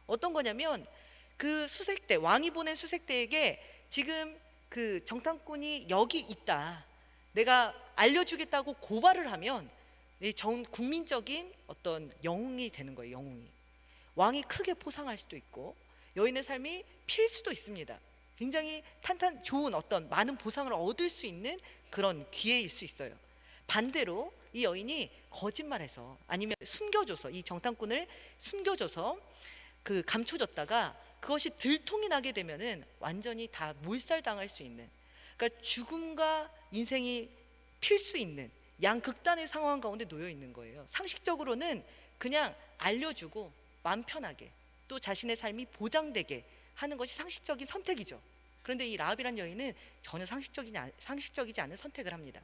어떤 거냐면 그 수색대, 왕이 보낸 수색대에게 지금 그 정탐꾼이 여기 있다, 내가 알려주겠다고 고발을 하면 전 국민적인 어떤 영웅이 되는 거예요. 영웅이. 왕이 크게 포상할 수도 있고 여인의 삶이 필 수도 있습니다. 굉장히 좋은 어떤 많은 보상을 얻을 수 있는 그런 기회일 수 있어요. 반대로 이 여인이 거짓말해서 아니면 숨겨줘서 이 정탐꾼을 숨겨줘서 감춰줬다가 그것이 들통이 나게 되면은 완전히 다 몰살당할 수 있는, 그러니까 죽음과 인생이 필 수 있는 양극단의 상황 가운데 놓여 있는 거예요. 상식적으로는 그냥 알려주고 마음 편하게 또 자신의 삶이 보장되게 하는 것이 상식적인 선택이죠. 그런데 이 라합이란 여인은 전혀 상식적이지 않은 선택을 합니다.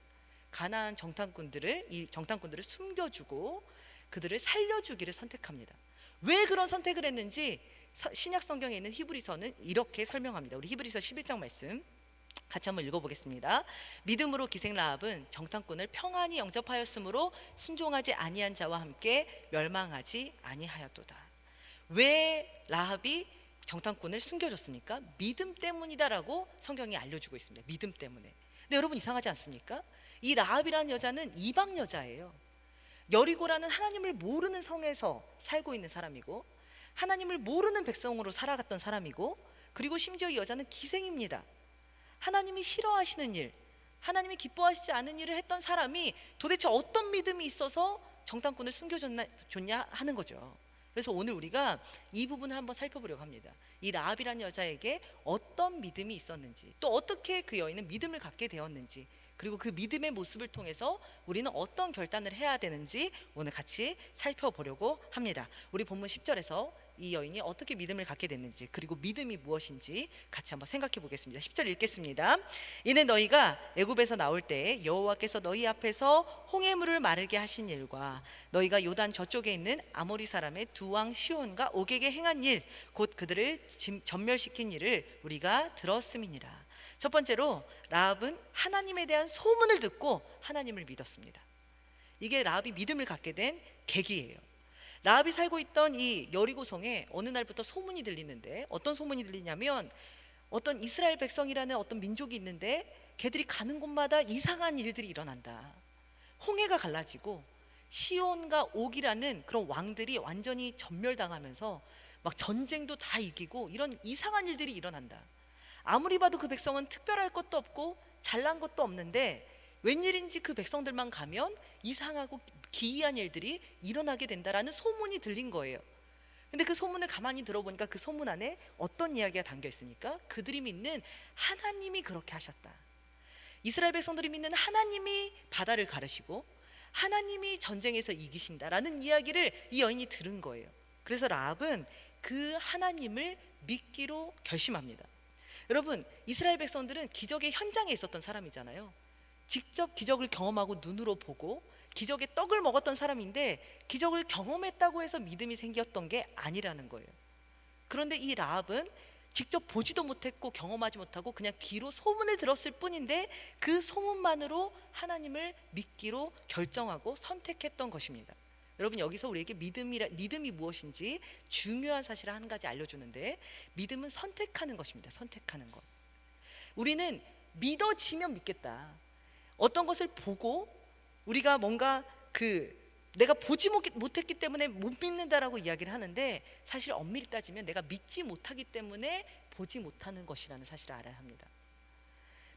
가나안 정탐꾼들을 숨겨주고 그들을 살려주기를 선택합니다. 왜 그런 선택을 했는지 신약 성경에 있는 히브리서는 이렇게 설명합니다. 우리 히브리서 11장 말씀 같이 한번 읽어보겠습니다. 믿음으로 기생 라합은 정탐꾼을 평안히 영접하였으므로 순종하지 아니한 자와 함께 멸망하지 아니하였도다. 왜 라합이 정탐꾼을 숨겨줬습니까? 믿음 때문이다라고 성경이 알려주고 있습니다. 믿음 때문에. 근데 여러분 이상하지 않습니까? 이 라합이라는 여자는 이방 여자예요. 여리고라는 하나님을 모르는 성에서 살고 있는 사람이고 하나님을 모르는 백성으로 살아갔던 사람이고, 그리고 심지어 이 여자는 기생입니다. 하나님이 싫어하시는 일, 하나님이 기뻐하시지 않은 일을 했던 사람이 도대체 어떤 믿음이 있어서 정탐꾼을 숨겨줬냐 하는 거죠. 그래서 오늘 우리가 이 부분을 한번 살펴보려고 합니다. 이 라합이라는 여자에게 어떤 믿음이 있었는지, 또 어떻게 그 여인은 믿음을 갖게 되었는지, 그리고 그 믿음의 모습을 통해서 우리는 어떤 결단을 해야 되는지 오늘 같이 살펴보려고 합니다. 우리 본문 10절에서 이 여인이 어떻게 믿음을 갖게 됐는지, 그리고 믿음이 무엇인지 같이 한번 생각해 보겠습니다. 10절 읽겠습니다. 이는 너희가 애굽에서 나올 때 여호와께서 너희 앞에서 홍해물을 마르게 하신 일과 너희가 요단 저쪽에 있는 아모리 사람의 두 왕 시온과 옥에게 행한 일, 곧 그들을 전멸시킨 일을 우리가 들었음이니라. 첫 번째로 라합은 하나님에 대한 소문을 듣고 하나님을 믿었습니다. 이게 라합이 믿음을 갖게 된 계기예요. 라합이 살고 있던 이 여리고성에 어느 날부터 소문이 들리는데, 어떤 소문이 들리냐면 어떤 이스라엘 백성이라는 어떤 민족이 있는데 걔들이 가는 곳마다 이상한 일들이 일어난다. 홍해가 갈라지고 시온과 옥이라는 그런 왕들이 완전히 전멸당하면서 막 전쟁도 다 이기고 이런 이상한 일들이 일어난다. 아무리 봐도 그 백성은 특별할 것도 없고 잘난 것도 없는데 웬일인지 그 백성들만 가면 이상하고 기이한 일들이 일어나게 된다라는 소문이 들린 거예요. 근데 그 소문을 가만히 들어보니까 그 소문 안에 어떤 이야기가 담겨 있습니까? 그들이 믿는 하나님이 그렇게 하셨다. 이스라엘 백성들이 믿는 하나님이 바다를 가르시고 하나님이 전쟁에서 이기신다라는 이야기를 이 여인이 들은 거예요. 그래서 라합은 그 하나님을 믿기로 결심합니다. 여러분, 이스라엘 백성들은 기적의 현장에 있었던 사람이잖아요. 직접 기적을 경험하고 눈으로 보고 기적의 떡을 먹었던 사람인데 기적을 경험했다고 해서 믿음이 생겼던 게 아니라는 거예요. 그런데 이 라합은 직접 보지도 못했고 경험하지 못하고 그냥 귀로 소문을 들었을 뿐인데 그 소문만으로 하나님을 믿기로 결정하고 선택했던 것입니다. 여러분, 여기서 우리에게 믿음이 무엇인지 중요한 사실을 한 가지 알려주는데, 믿음은 선택하는 것입니다. 선택하는 것. 우리는 믿어지면 믿겠다. 어떤 것을 보고 우리가 뭔가 내가 보지 못했기 때문에 못 믿는다라고 이야기를 하는데, 사실 엄밀히 따지면 내가 믿지 못하기 때문에 보지 못하는 것이라는 사실을 알아야 합니다.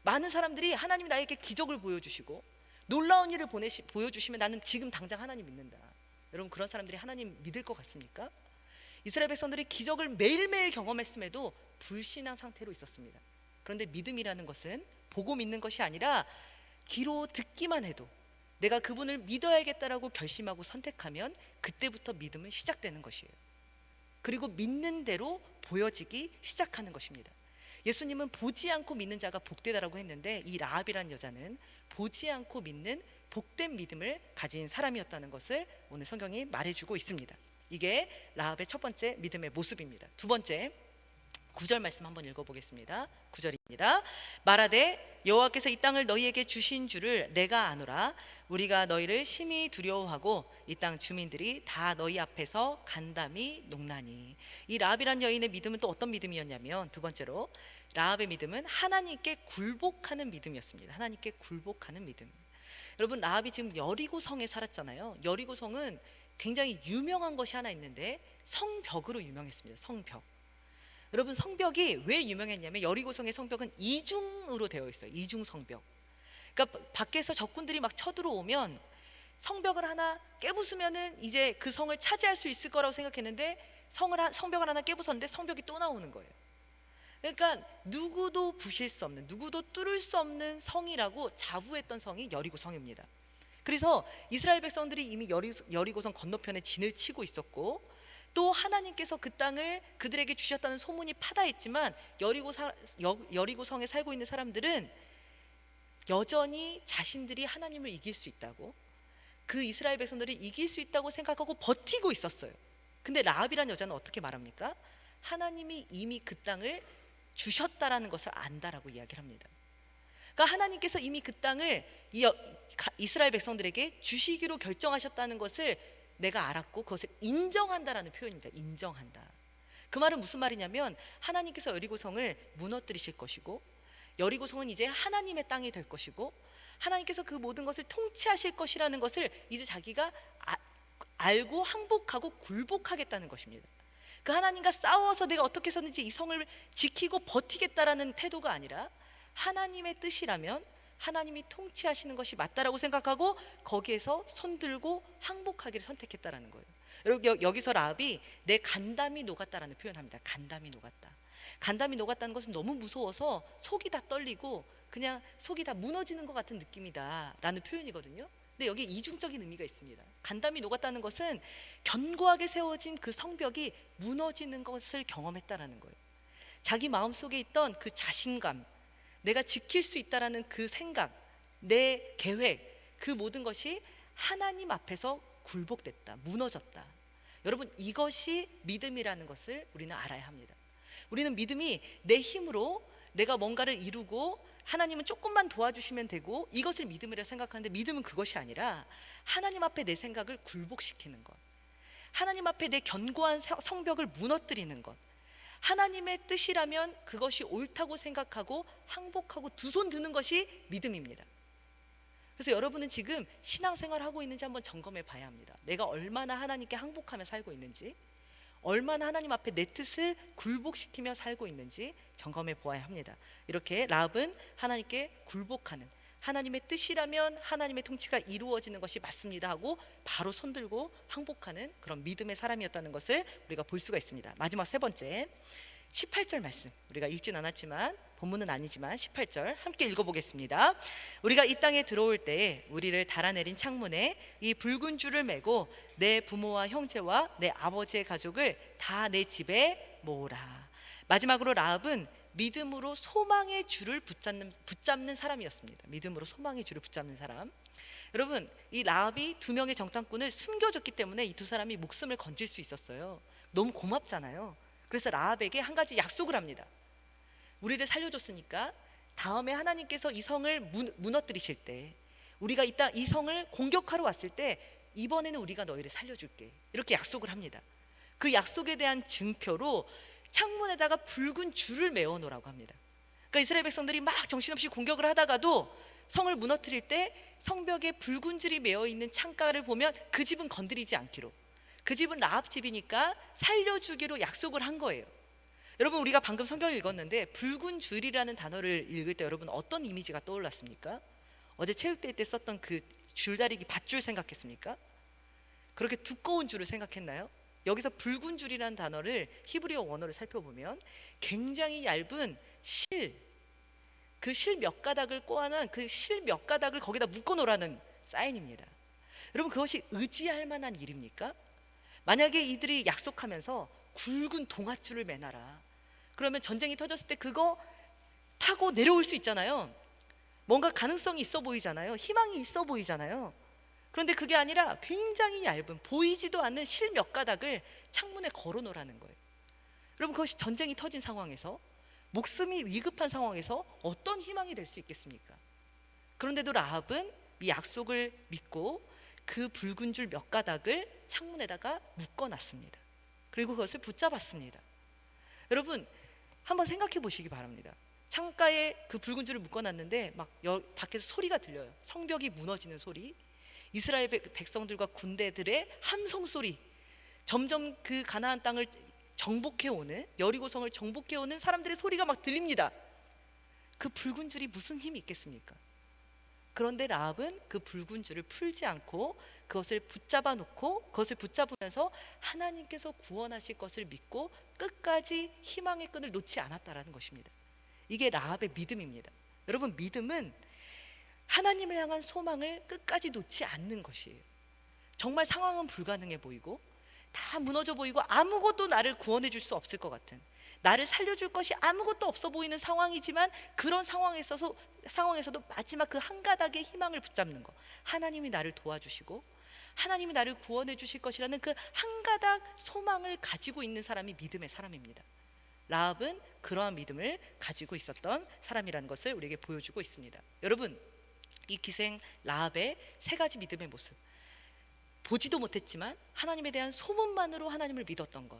많은 사람들이 하나님이 나에게 기적을 보여주시고 놀라운 일을 보여주시면 나는 지금 당장 하나님 믿는다. 여러분, 그런 사람들이 하나님 믿을 것 같습니까? 이스라엘 백성들이 기적을 매일매일 경험했음에도 불신앙 상태로 있었습니다. 그런데 믿음이라는 것은 보고 믿는 것이 아니라 귀로 듣기만 해도 내가 그분을 믿어야겠다라고 결심하고 선택하면 그때부터 믿음은 시작되는 것이에요. 그리고 믿는 대로 보여지기 시작하는 것입니다. 예수님은 보지 않고 믿는 자가 복되다라고 했는데, 이 라합이라는 여자는 보지 않고 믿는 복된 믿음을 가진 사람이었다는 것을 오늘 성경이 말해주고 있습니다. 이게 라합의 첫 번째 믿음의 모습입니다. 두 번째, 9절 말씀 한번 읽어보겠습니다. 9절입니다. 말하되 여호와께서 이 땅을 너희에게 주신 줄을 내가 아노라. 우리가 너희를 심히 두려워하고 이 땅 주민들이 다 너희 앞에서 간담이 농나니. 이 라합이란 여인의 믿음은 또 어떤 믿음이었냐면, 두 번째로 라합의 믿음은 하나님께 굴복하는 믿음이었습니다. 하나님께 굴복하는 믿음. 여러분, 라합이 지금 여리고성에 살았잖아요. 여리고성은 굉장히 유명한 것이 하나 있는데 성벽으로 유명했습니다. 성벽. 여러분, 성벽이 왜 유명했냐면 여리고성의 성벽은 이중으로 되어 있어요. 이중 성벽. 그러니까 밖에서 적군들이 막 쳐들어오면 성벽을 하나 깨부수면은 이제 그 성을 차지할 수 있을 거라고 생각했는데 성벽을 하나 깨부쉈는데 성벽이 또 나오는 거예요. 그러니까 누구도 부실 수 없는, 누구도 뚫을 수 없는 성이라고 자부했던 성이 여리고 성입니다. 그래서 이스라엘 백성들이 이미 여리고성 건너편에 진을 치고 있었고, 또 하나님께서 그 땅을 그들에게 주셨다는 소문이 파다했지만 여리고성에 살고 있는 사람들은 여전히 자신들이 하나님을 이길 수 있다고, 그 이스라엘 백성들을 이길 수 있다고 생각하고 버티고 있었어요. 근데 라합이라는 여자는 어떻게 말합니까? 하나님이 이미 그 땅을 주셨다라는 것을 안다라고 이야기를 합니다. 그러니까 하나님께서 이미 그 땅을 이스라엘 백성들에게 주시기로 결정하셨다는 것을 내가 알았고 그것을 인정한다라는 표현입니다. 인정한다. 그 말은 무슨 말이냐면 하나님께서 여리고성을 무너뜨리실 것이고, 여리고성은 이제 하나님의 땅이 될 것이고, 하나님께서 그 모든 것을 통치하실 것이라는 것을 이제 자기가 알고 항복하고 굴복하겠다는 것입니다. 그 하나님과 싸워서 내가 어떻게 해서든지 이 성을 지키고 버티겠다라는 태도가 아니라 하나님의 뜻이라면 하나님이 통치하시는 것이 맞다라고 생각하고 거기에서 손들고 항복하기를 선택했다라는 거예요. 여러분, 여기서 라합이 내 간담이 녹았다라는 표현합니다. 간담이 녹았다. 간담이 녹았다는 것은 너무 무서워서 속이 다 떨리고 그냥 속이 다 무너지는 것 같은 느낌이다 라는 표현이거든요. 근데 여기 이중적인 의미가 있습니다. 간담이 녹았다는 것은 견고하게 세워진 그 성벽이 무너지는 것을 경험했다라는 거예요. 자기 마음속에 있던 그 자신감, 내가 지킬 수 있다라는 그 생각, 내 계획, 그 모든 것이 하나님 앞에서 굴복됐다, 무너졌다. 여러분, 이것이 믿음이라는 것을 우리는 알아야 합니다. 우리는 믿음이 내 힘으로 내가 뭔가를 이루고 하나님은 조금만 도와주시면 되고 이것을 믿음이라 생각하는데, 믿음은 그것이 아니라 하나님 앞에 내 생각을 굴복시키는 것, 하나님 앞에 내 견고한 성벽을 무너뜨리는 것, 하나님의 뜻이라면 그것이 옳다고 생각하고 항복하고 두 손 드는 것이 믿음입니다. 그래서 여러분은 지금 신앙생활 하고 있는지 한번 점검해 봐야 합니다. 내가 얼마나 하나님께 항복하며 살고 있는지, 얼마나 하나님 앞에 내 뜻을 굴복시키며 살고 있는지 점검해 보아야 합니다. 이렇게 라합은 하나님께 굴복하는, 하나님의 뜻이라면 하나님의 통치가 이루어지는 것이 맞습니다 하고 바로 손들고 항복하는 그런 믿음의 사람이었다는 것을 우리가 볼 수가 있습니다. 마지막 세 번째 18절 말씀, 우리가 읽진 않았지만 본문은 아니지만 18절 함께 읽어보겠습니다. 우리가 이 땅에 들어올 때 우리를 달아내린 창문에 이 붉은 줄을 메고 내 부모와 형제와 내 아버지의 가족을 다 내 집에 모으라. 마지막으로 라합은 믿음으로 소망의 줄을 붙잡는 사람이었습니다. 믿음으로 소망의 줄을 붙잡는 사람. 여러분, 이 라합이 두 명의 정탐꾼을 숨겨줬기 때문에 이 두 사람이 목숨을 건질 수 있었어요. 너무 고맙잖아요. 그래서 라합에게 한 가지 약속을 합니다. 우리를 살려줬으니까 다음에 하나님께서 이 성을 무너뜨리실 때, 우리가 이 성을 공격하러 왔을 때 이번에는 우리가 너희를 살려줄게, 이렇게 약속을 합니다. 그 약속에 대한 증표로 창문에다가 붉은 줄을 메어 놓으라고 합니다. 그러니까 이스라엘 백성들이 막 정신없이 공격을 하다가도 성을 무너뜨릴 때 성벽에 붉은 줄이 메어 있는 창가를 보면 그 집은 건드리지 않기로, 그 집은 라합 집이니까 살려주기로 약속을 한 거예요. 여러분, 우리가 방금 성경을 읽었는데 붉은 줄이라는 단어를 읽을 때 여러분 어떤 이미지가 떠올랐습니까? 어제 체육대회 때 썼던 그 줄다리기 밧줄 생각했습니까? 그렇게 두꺼운 줄을 생각했나요? 여기서 붉은 줄이라는 단어를 히브리어 원어를 살펴보면 굉장히 얇은 실, 그 실 몇 가닥을 꼬아놓은 그 실 몇 가닥을 거기다 묶어 놓으라는 사인입니다. 여러분, 그것이 의지할 만한 일입니까? 만약에 이들이 약속하면서 굵은 동아줄을 매놔라, 그러면 전쟁이 터졌을 때 그거 타고 내려올 수 있잖아요. 뭔가 가능성이 있어 보이잖아요. 희망이 있어 보이잖아요. 그런데 그게 아니라 굉장히 얇은 보이지도 않는 실 몇 가닥을 창문에 걸어 놓으라는 거예요. 여러분, 그것이 전쟁이 터진 상황에서, 목숨이 위급한 상황에서 어떤 희망이 될 수 있겠습니까? 그런데도 라합은 이 약속을 믿고 그 붉은 줄 몇 가닥을 창문에다가 묶어놨습니다. 그리고 그것을 붙잡았습니다. 여러분, 한번 생각해 보시기 바랍니다. 창가에 그 붉은 줄을 묶어놨는데 막 밖에서 소리가 들려요. 성벽이 무너지는 소리, 이스라엘 백성들과 군대들의 함성 소리, 점점 그 가나안 땅을 정복해오는, 여리고성을 정복해오는 사람들의 소리가 막 들립니다. 그 붉은 줄이 무슨 힘이 있겠습니까? 그런데 라합은 그 붉은 줄을 풀지 않고 그것을 붙잡아 놓고 그것을 붙잡으면서 하나님께서 구원하실 것을 믿고 끝까지 희망의 끈을 놓지 않았다라는 것입니다. 이게 라합의 믿음입니다. 여러분, 믿음은 하나님을 향한 소망을 끝까지 놓지 않는 것이에요. 정말 상황은 불가능해 보이고 다 무너져 보이고 아무것도 나를 구원해 줄 수 없을 것 같은, 나를 살려줄 것이 아무것도 없어 보이는 상황이지만 그런 상황에서도 마지막 그 한 가닥의 희망을 붙잡는 것, 하나님이 나를 도와주시고 하나님이 나를 구원해 주실 것이라는 그 한 가닥 소망을 가지고 있는 사람이 믿음의 사람입니다. 라합은 그러한 믿음을 가지고 있었던 사람이라는 것을 우리에게 보여주고 있습니다. 여러분, 이 기생 라합의 세 가지 믿음의 모습, 보지도 못했지만 하나님에 대한 소문만으로 하나님을 믿었던 것,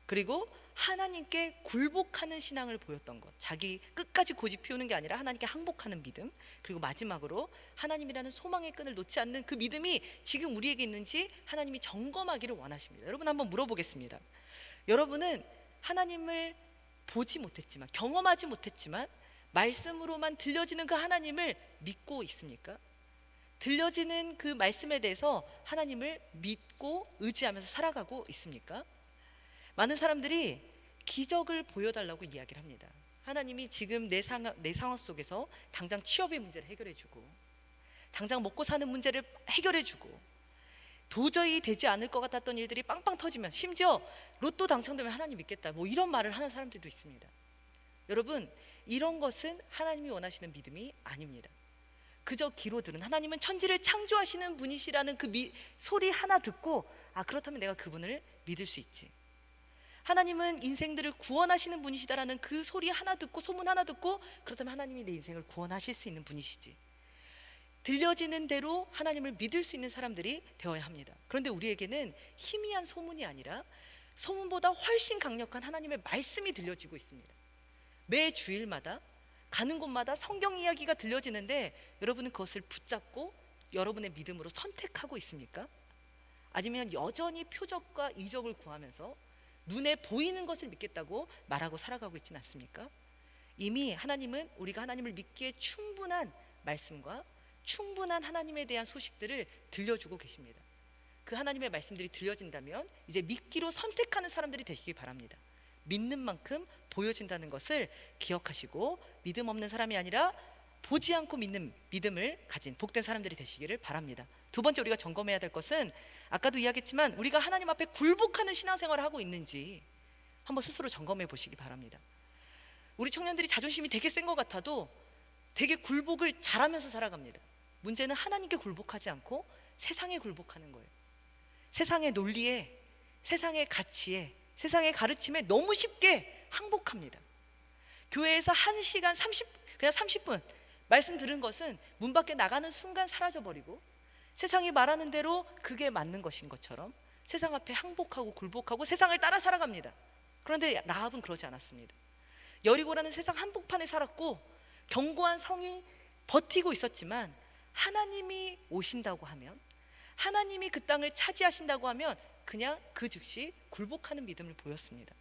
그리고 하나님께 굴복하는 신앙을 보였던 것, 자기 끝까지 고집 피우는 게 아니라 하나님께 항복하는 믿음, 그리고 마지막으로 하나님이라는 소망의 끈을 놓지 않는 그 믿음이 지금 우리에게 있는지 하나님이 점검하기를 원하십니다. 여러분, 한번 물어보겠습니다. 여러분은 하나님을 보지 못했지만, 경험하지 못했지만 말씀으로만 들려지는 그 하나님을 믿고 있습니까? 들려지는 그 말씀에 대해서 하나님을 믿고 의지하면서 살아가고 있습니까? 많은 사람들이 기적을 보여달라고 이야기를 합니다. 하나님이 지금 내 상황 속에서 당장 취업의 문제를 해결해주고, 당장 먹고 사는 문제를 해결해주고, 도저히 되지 않을 것 같았던 일들이 빵빵 터지면, 심지어 로또 당첨되면 하나님 믿겠다, 뭐 이런 말을 하는 사람들도 있습니다. 여러분, 이런 것은 하나님이 원하시는 믿음이 아닙니다. 그저 귀로 들은, 하나님은 천지를 창조하시는 분이시라는 그 소리 하나 듣고, 아, 그렇다면 내가 그분을 믿을 수 있지, 하나님은 인생들을 구원하시는 분이시다라는 그 소리 하나 듣고, 소문 하나 듣고, 그렇다면 하나님이 내 인생을 구원하실 수 있는 분이시지, 들려지는 대로 하나님을 믿을 수 있는 사람들이 되어야 합니다. 그런데 우리에게는 희미한 소문이 아니라 소문보다 훨씬 강력한 하나님의 말씀이 들려지고 있습니다. 매 주일마다 가는 곳마다 성경 이야기가 들려지는데, 여러분은 그것을 붙잡고 여러분의 믿음으로 선택하고 있습니까? 아니면 여전히 표적과 이적을 구하면서 눈에 보이는 것을 믿겠다고 말하고 살아가고 있지는 않습니까? 이미 하나님은 우리가 하나님을 믿기에 충분한 말씀과 충분한 하나님에 대한 소식들을 들려주고 계십니다. 그 하나님의 말씀들이 들려진다면 이제 믿기로 선택하는 사람들이 되시기 바랍니다. 믿는 만큼 보여진다는 것을 기억하시고, 믿음 없는 사람이 아니라 보지 않고 믿는 믿음을 가진 복된 사람들이 되시기를 바랍니다. 두 번째, 우리가 점검해야 될 것은, 아까도 이야기했지만 우리가 하나님 앞에 굴복하는 신앙생활을 하고 있는지 한번 스스로 점검해 보시기 바랍니다. 우리 청년들이 자존심이 되게 센 것 같아도 되게 굴복을 잘하면서 살아갑니다. 문제는 하나님께 굴복하지 않고 세상에 굴복하는 거예요. 세상의 논리에, 세상의 가치에, 세상의 가르침에 너무 쉽게 항복합니다. 교회에서 1시간 그냥 30분 말씀 들은 것은 문 밖에 나가는 순간 사라져버리고, 세상이 말하는 대로 그게 맞는 것인 것처럼 세상 앞에 항복하고 굴복하고 세상을 따라 살아갑니다. 그런데 라합은 그러지 않았습니다. 여리고라는 세상 한복판에 살았고 견고한 성이 버티고 있었지만, 하나님이 오신다고 하면, 하나님이 그 땅을 차지하신다고 하면 그냥 그 즉시 굴복하는 믿음을 보였습니다.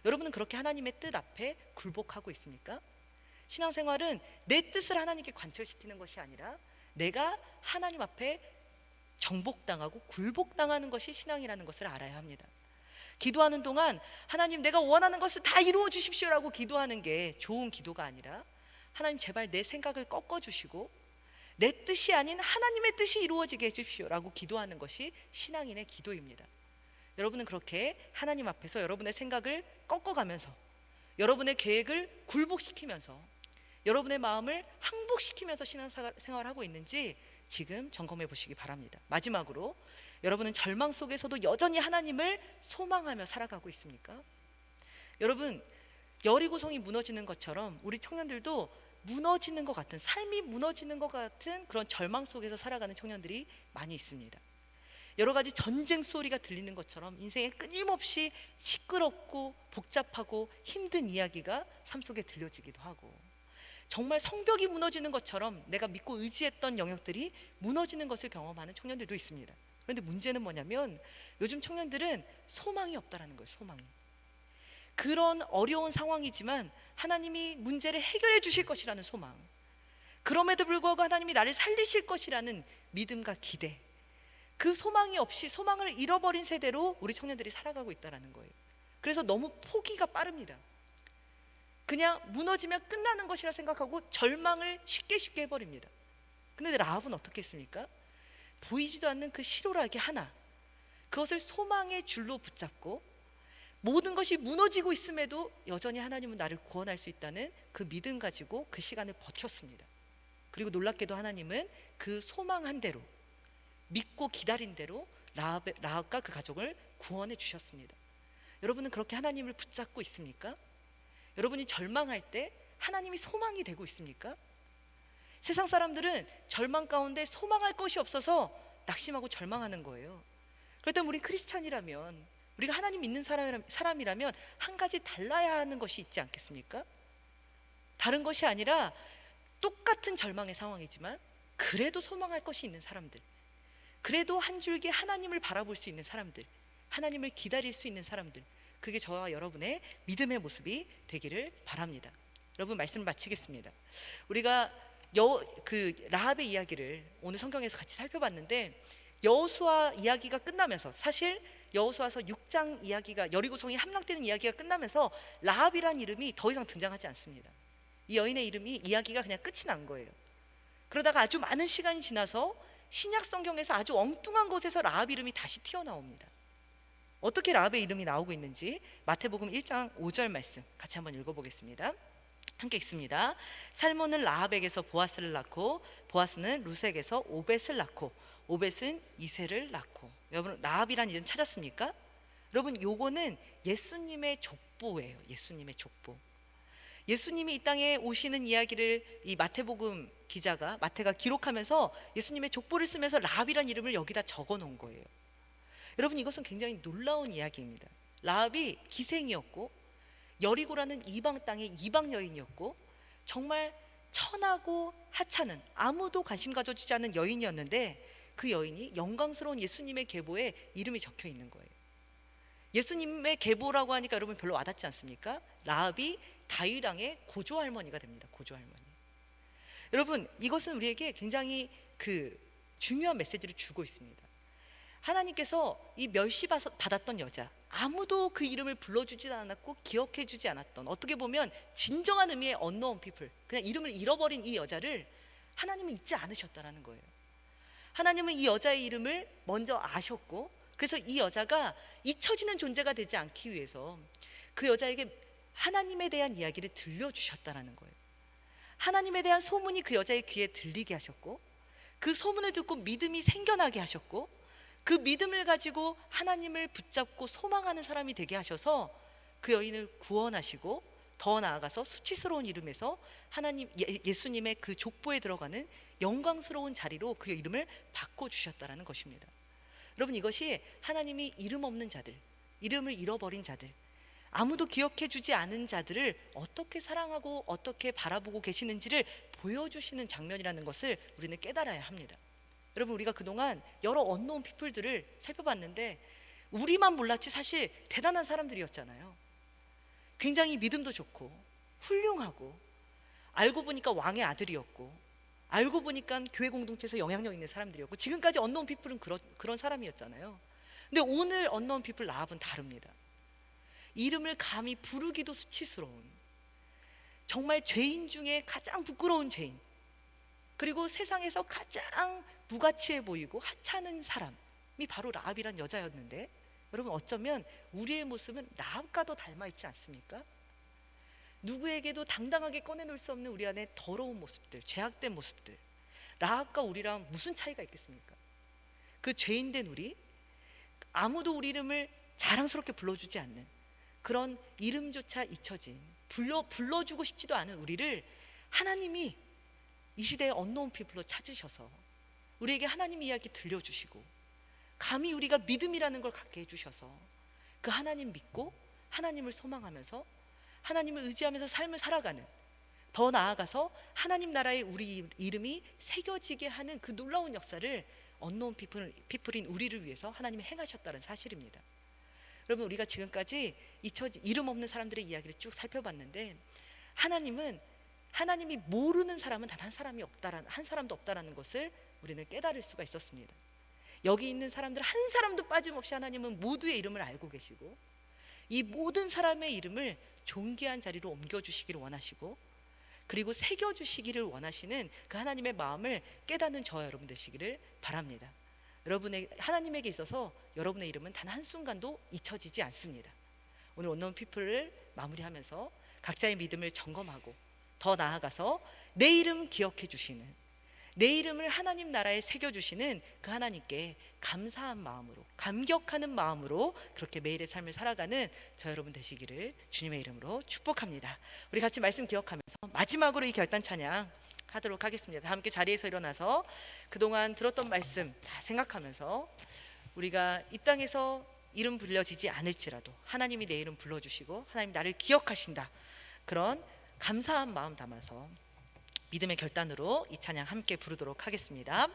여러분은 그렇게 하나님의 뜻 앞에 굴복하고 있습니까? 신앙생활은 내 뜻을 하나님께 관철시키는 것이 아니라 내가 하나님 앞에 정복당하고 굴복당하는 것이 신앙이라는 것을 알아야 합니다. 기도하는 동안 하나님, 내가 원하는 것을 다 이루어 주십시오라고 기도하는 게 좋은 기도가 아니라, 하나님 제발 내 생각을 꺾어주시고 내 뜻이 아닌 하나님의 뜻이 이루어지게 해주십시오라고 기도하는 것이 신앙인의 기도입니다. 여러분은 그렇게 하나님 앞에서 여러분의 생각을 꺾어가면서, 여러분의 계획을 굴복시키면서, 여러분의 마음을 항복시키면서 신앙생활을 하고 있는지 지금 점검해 보시기 바랍니다. 마지막으로, 여러분은 절망 속에서도 여전히 하나님을 소망하며 살아가고 있습니까? 여러분, 여리고성이 무너지는 것처럼 우리 청년들도 무너지는 것 같은, 삶이 무너지는 것 같은 그런 절망 속에서 살아가는 청년들이 많이 있습니다. 여러 가지 전쟁 소리가 들리는 것처럼 인생에 끊임없이 시끄럽고 복잡하고 힘든 이야기가 삶 속에 들려지기도 하고, 정말 성벽이 무너지는 것처럼 내가 믿고 의지했던 영역들이 무너지는 것을 경험하는 청년들도 있습니다. 그런데 문제는 뭐냐면, 요즘 청년들은 소망이 없다라는 거예요. 소망이. 그런 어려운 상황이지만 하나님이 문제를 해결해 주실 것이라는 소망, 그럼에도 불구하고 하나님이 나를 살리실 것이라는 믿음과 기대, 그 소망이 없이 소망을 잃어버린 세대로 우리 청년들이 살아가고 있다는 거예요. 그래서 너무 포기가 빠릅니다. 그냥 무너지면 끝나는 것이라 생각하고 절망을 쉽게 해버립니다. 근데 라합은 어떻게 했습니까? 보이지도 않는 그 실오라기 하나, 그것을 소망의 줄로 붙잡고 모든 것이 무너지고 있음에도 여전히 하나님은 나를 구원할 수 있다는 그 믿음 가지고 그 시간을 버텼습니다. 그리고 놀랍게도 하나님은 그 소망한 대로, 믿고 기다린 대로 라합과 그 가족을 구원해 주셨습니다. 여러분은 그렇게 하나님을 붙잡고 있습니까? 여러분이 절망할 때 하나님이 소망이 되고 있습니까? 세상 사람들은 절망 가운데 소망할 것이 없어서 낙심하고 절망하는 거예요. 그렇다면 우리 크리스찬이라면, 우리가 하나님 믿는 사람이라면 한 가지 달라야 하는 것이 있지 않겠습니까? 다른 것이 아니라 똑같은 절망의 상황이지만 그래도 소망할 것이 있는 사람들, 그래도 한 줄기 하나님을 바라볼 수 있는 사람들, 하나님을 기다릴 수 있는 사람들, 그게 저와 여러분의 믿음의 모습이 되기를 바랍니다. 여러분, 말씀을 마치겠습니다. 우리가 그 라합의 이야기를 오늘 성경에서 같이 살펴봤는데, 여호수아 이야기가 끝나면서, 사실 여호수아서 6장 이야기가, 여리고성이 함락되는 이야기가 끝나면서 라합이란 이름이 더 이상 등장하지 않습니다. 이 여인의 이름이, 이야기가 그냥 끝이 난 거예요. 그러다가 아주 많은 시간이 지나서 신약 성경에서 아주 엉뚱한 곳에서 라합 이름이 다시 튀어나옵니다. 어떻게 라합의 이름이 나오고 있는지 마태복음 1장 5절 말씀 같이 한번 읽어보겠습니다. 함께 읽습니다. 살몬은 라합에게서 보아스를 낳고, 보아스는 루색에서 오벳을 낳고, 오벳은 이새를 낳고. 여러분, 라합이란 이름 찾았습니까? 여러분, 요거는 예수님의 족보예요. 예수님의 족보. 예수님이 이 땅에 오시는 이야기를 이 마태복음 기자가, 마태가 기록하면서 예수님의 족보를 쓰면서 라합이란 이름을 여기다 적어 놓은 거예요. 여러분, 이것은 굉장히 놀라운 이야기입니다. 라합이 기생이었고, 여리고라는 이방 땅의 이방 여인이었고, 정말 천하고 하찮은, 아무도 관심 가져주지 않는 여인이었는데, 그 여인이 영광스러운 예수님의 계보에 이름이 적혀 있는 거예요. 예수님의 계보라고 하니까 여러분 별로 와닿지 않습니까? 라합이 다윗 왕의 고조 할머니가 됩니다. 고조 할머니. 여러분, 이것은 우리에게 굉장히 그 중요한 메시지를 주고 있습니다. 하나님께서 이 멸시받았던 여자, 아무도 그 이름을 불러주지 않았고 기억해주지 않았던, 어떻게 보면 진정한 의미의 unknown people, 그냥 이름을 잃어버린 이 여자를 하나님은 잊지 않으셨다는 거예요. 하나님은 이 여자의 이름을 먼저 아셨고, 그래서 이 여자가 잊혀지는 존재가 되지 않기 위해서 그 여자에게 하나님에 대한 이야기를 들려주셨다는 거예요. 하나님에 대한 소문이 그 여자의 귀에 들리게 하셨고, 그 소문을 듣고 믿음이 생겨나게 하셨고, 그 믿음을 가지고 하나님을 붙잡고 소망하는 사람이 되게 하셔서 그 여인을 구원하시고, 더 나아가서 수치스러운 이름에서 하나님, 예수님의 그 족보에 들어가는 영광스러운 자리로 그 이름을 바꿔주셨다는 것입니다. 여러분, 이것이 하나님이 이름 없는 자들, 이름을 잃어버린 자들, 아무도 기억해주지 않은 자들을 어떻게 사랑하고 어떻게 바라보고 계시는지를 보여주시는 장면이라는 것을 우리는 깨달아야 합니다. 여러분, 우리가 그동안 여러 언노운 피플들을 살펴봤는데 우리만 몰랐지 사실 대단한 사람들이었잖아요. 굉장히 믿음도 좋고 훌륭하고, 알고 보니까 왕의 아들이었고, 알고 보니까 교회 공동체에서 영향력 있는 사람들이었고, 지금까지 언노운 피플은 그런 사람이었잖아요. 근데 오늘 언노운 피플 라합은 다릅니다. 이름을 감히 부르기도 수치스러운, 정말 죄인 중에 가장 부끄러운 죄인, 그리고 세상에서 가장 무가치해 보이고 하찮은 사람이 바로 라합이란 여자였는데, 여러분, 어쩌면 우리의 모습은 라합과도 닮아 있지 않습니까? 누구에게도 당당하게 꺼내놓을 수 없는 우리 안에 더러운 모습들, 죄악된 모습들, 라합과 우리랑 무슨 차이가 있겠습니까? 그 죄인된 우리, 아무도 우리 이름을 자랑스럽게 불러주지 않는, 그런 이름조차 잊혀진, 불러주고 싶지도 않은 우리를 하나님이 이 시대의 언노운 피플로 찾으셔서 우리에게 하나님 이야기 들려주시고, 감히 우리가 믿음이라는 걸 갖게 해주셔서 그 하나님 믿고 하나님을 소망하면서 하나님을 의지하면서 삶을 살아가는, 더 나아가서 하나님 나라에 우리 이름이 새겨지게 하는 그 놀라운 역사를 언노운 피플인 우리를 위해서 하나님이 행하셨다는 사실입니다. 여러분, 우리가 지금까지 잊혀진 이름 없는 사람들의 이야기를 쭉 살펴봤는데, 하나님은 하나님이 모르는 사람은 단 한 사람도 없다라는 것을 우리는 깨달을 수가 있었습니다. 여기 있는 사람들 한 사람도 빠짐없이 하나님은 모두의 이름을 알고 계시고 이 모든 사람의 이름을 존귀한 자리로 옮겨주시기를 원하시고 그리고 새겨주시기를 원하시는 그 하나님의 마음을 깨닫는 저와 여러분 되시기를 바랍니다. 하나님에게 있어서 여러분의 이름은 단 한순간도 잊혀지지 않습니다. 오늘 원너운 피플을 마무리하면서 각자의 믿음을 점검하고 더 나아가서 내 이름 기억해 주시는, 내 이름을 하나님 나라에 새겨주시는 그 하나님께 감사한 마음으로, 감격하는 마음으로 그렇게 매일의 삶을 살아가는 저 여러분 되시기를 주님의 이름으로 축복합니다. 우리 같이 말씀 기억하면서 마지막으로 이 결단 찬양 하도록 하겠습니다. 다 함께 자리에서 일어나서 그동안 들었던 말씀 다 생각하면서 우리가 이 땅에서 이름 불려지지 않을지라도 하나님이 내 이름 불러주시고 하나님 나를 기억하신다, 그런 감사한 마음 담아서 믿음의 결단으로 이 찬양 함께 부르도록 하겠습니다.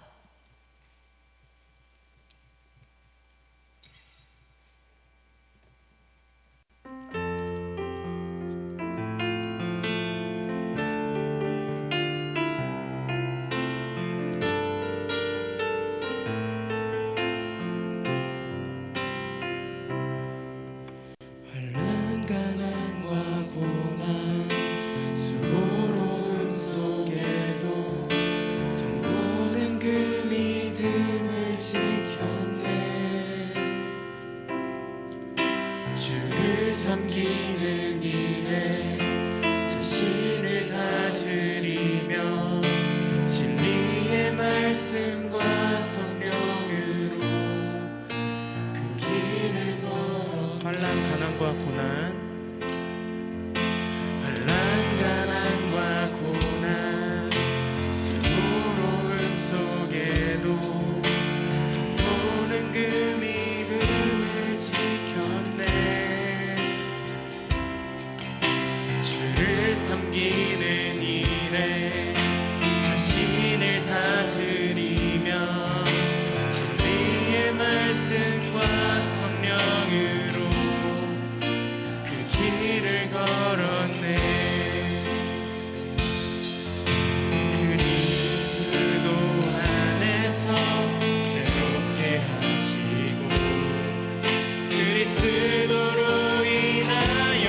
섬기는 일에 자신을 다 드리며 진리의 말씀과 성령으로 그 길을 걸어 환난 가난과 고난 수고로움 속에도 선포는 그 믿음을 지켰네. 섬기는 일에 자신을 다 드리며 진리의 말씀과 성령으로 그 길을 걸었네. 그리스도 안에서 새롭게 하시고 그리스도로 인하여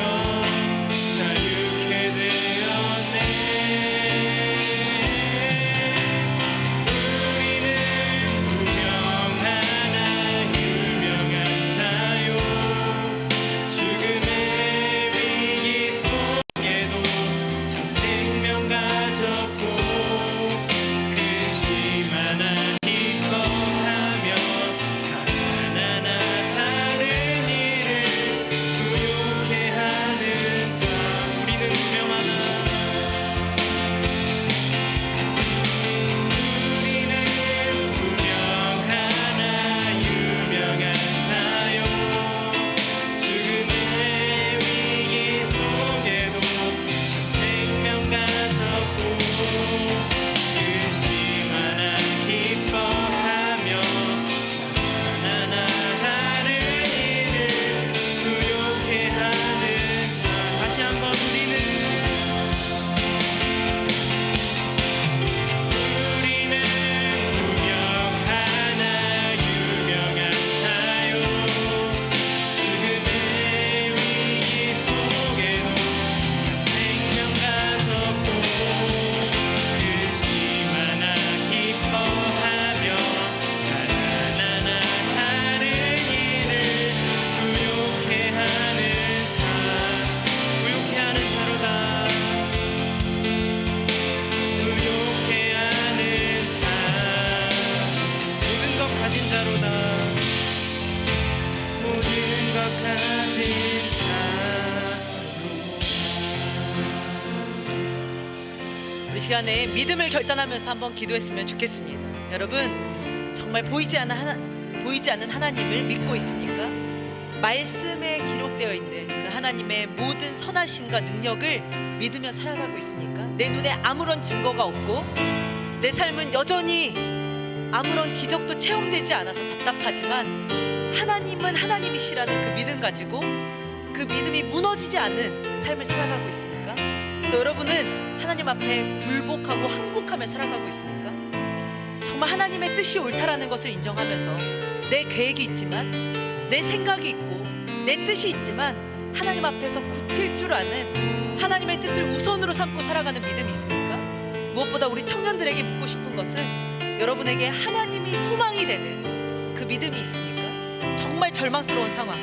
이 시간에 믿음을 결단하면서 한번 기도했으면 좋겠습니다. 여러분 정말 보이지 않는 하나님을 믿고 있습니까? 말씀에 기록되어 있는 그 하나님의 모든 선하심과 능력을 믿으며 살아가고 있습니까? 내 눈에 아무런 증거가 없고 내 삶은 여전히 아무런 기적도 체험되지 않아서 답답하지만 하나님은 하나님이시라는 그 믿음 가지고 그 믿음이 무너지지 않는 삶을 살아가고 있습니까? 또 여러분은 하나님 앞에 굴복하고 항복하며 살아가고 있습니까? 정말 하나님의 뜻이 옳다라는 것을 인정하면서 내 계획이 있지만, 내 생각이 있고, 내 뜻이 있지만 하나님 앞에서 굽힐 줄 아는 하나님의 뜻을 우선으로 삼고 살아가는 믿음이 있습니까? 무엇보다 우리 청년들에게 묻고 싶은 것은 여러분에게 하나님이 소망이 되는 그 믿음이 있습니까? 정말 절망스러운 상황,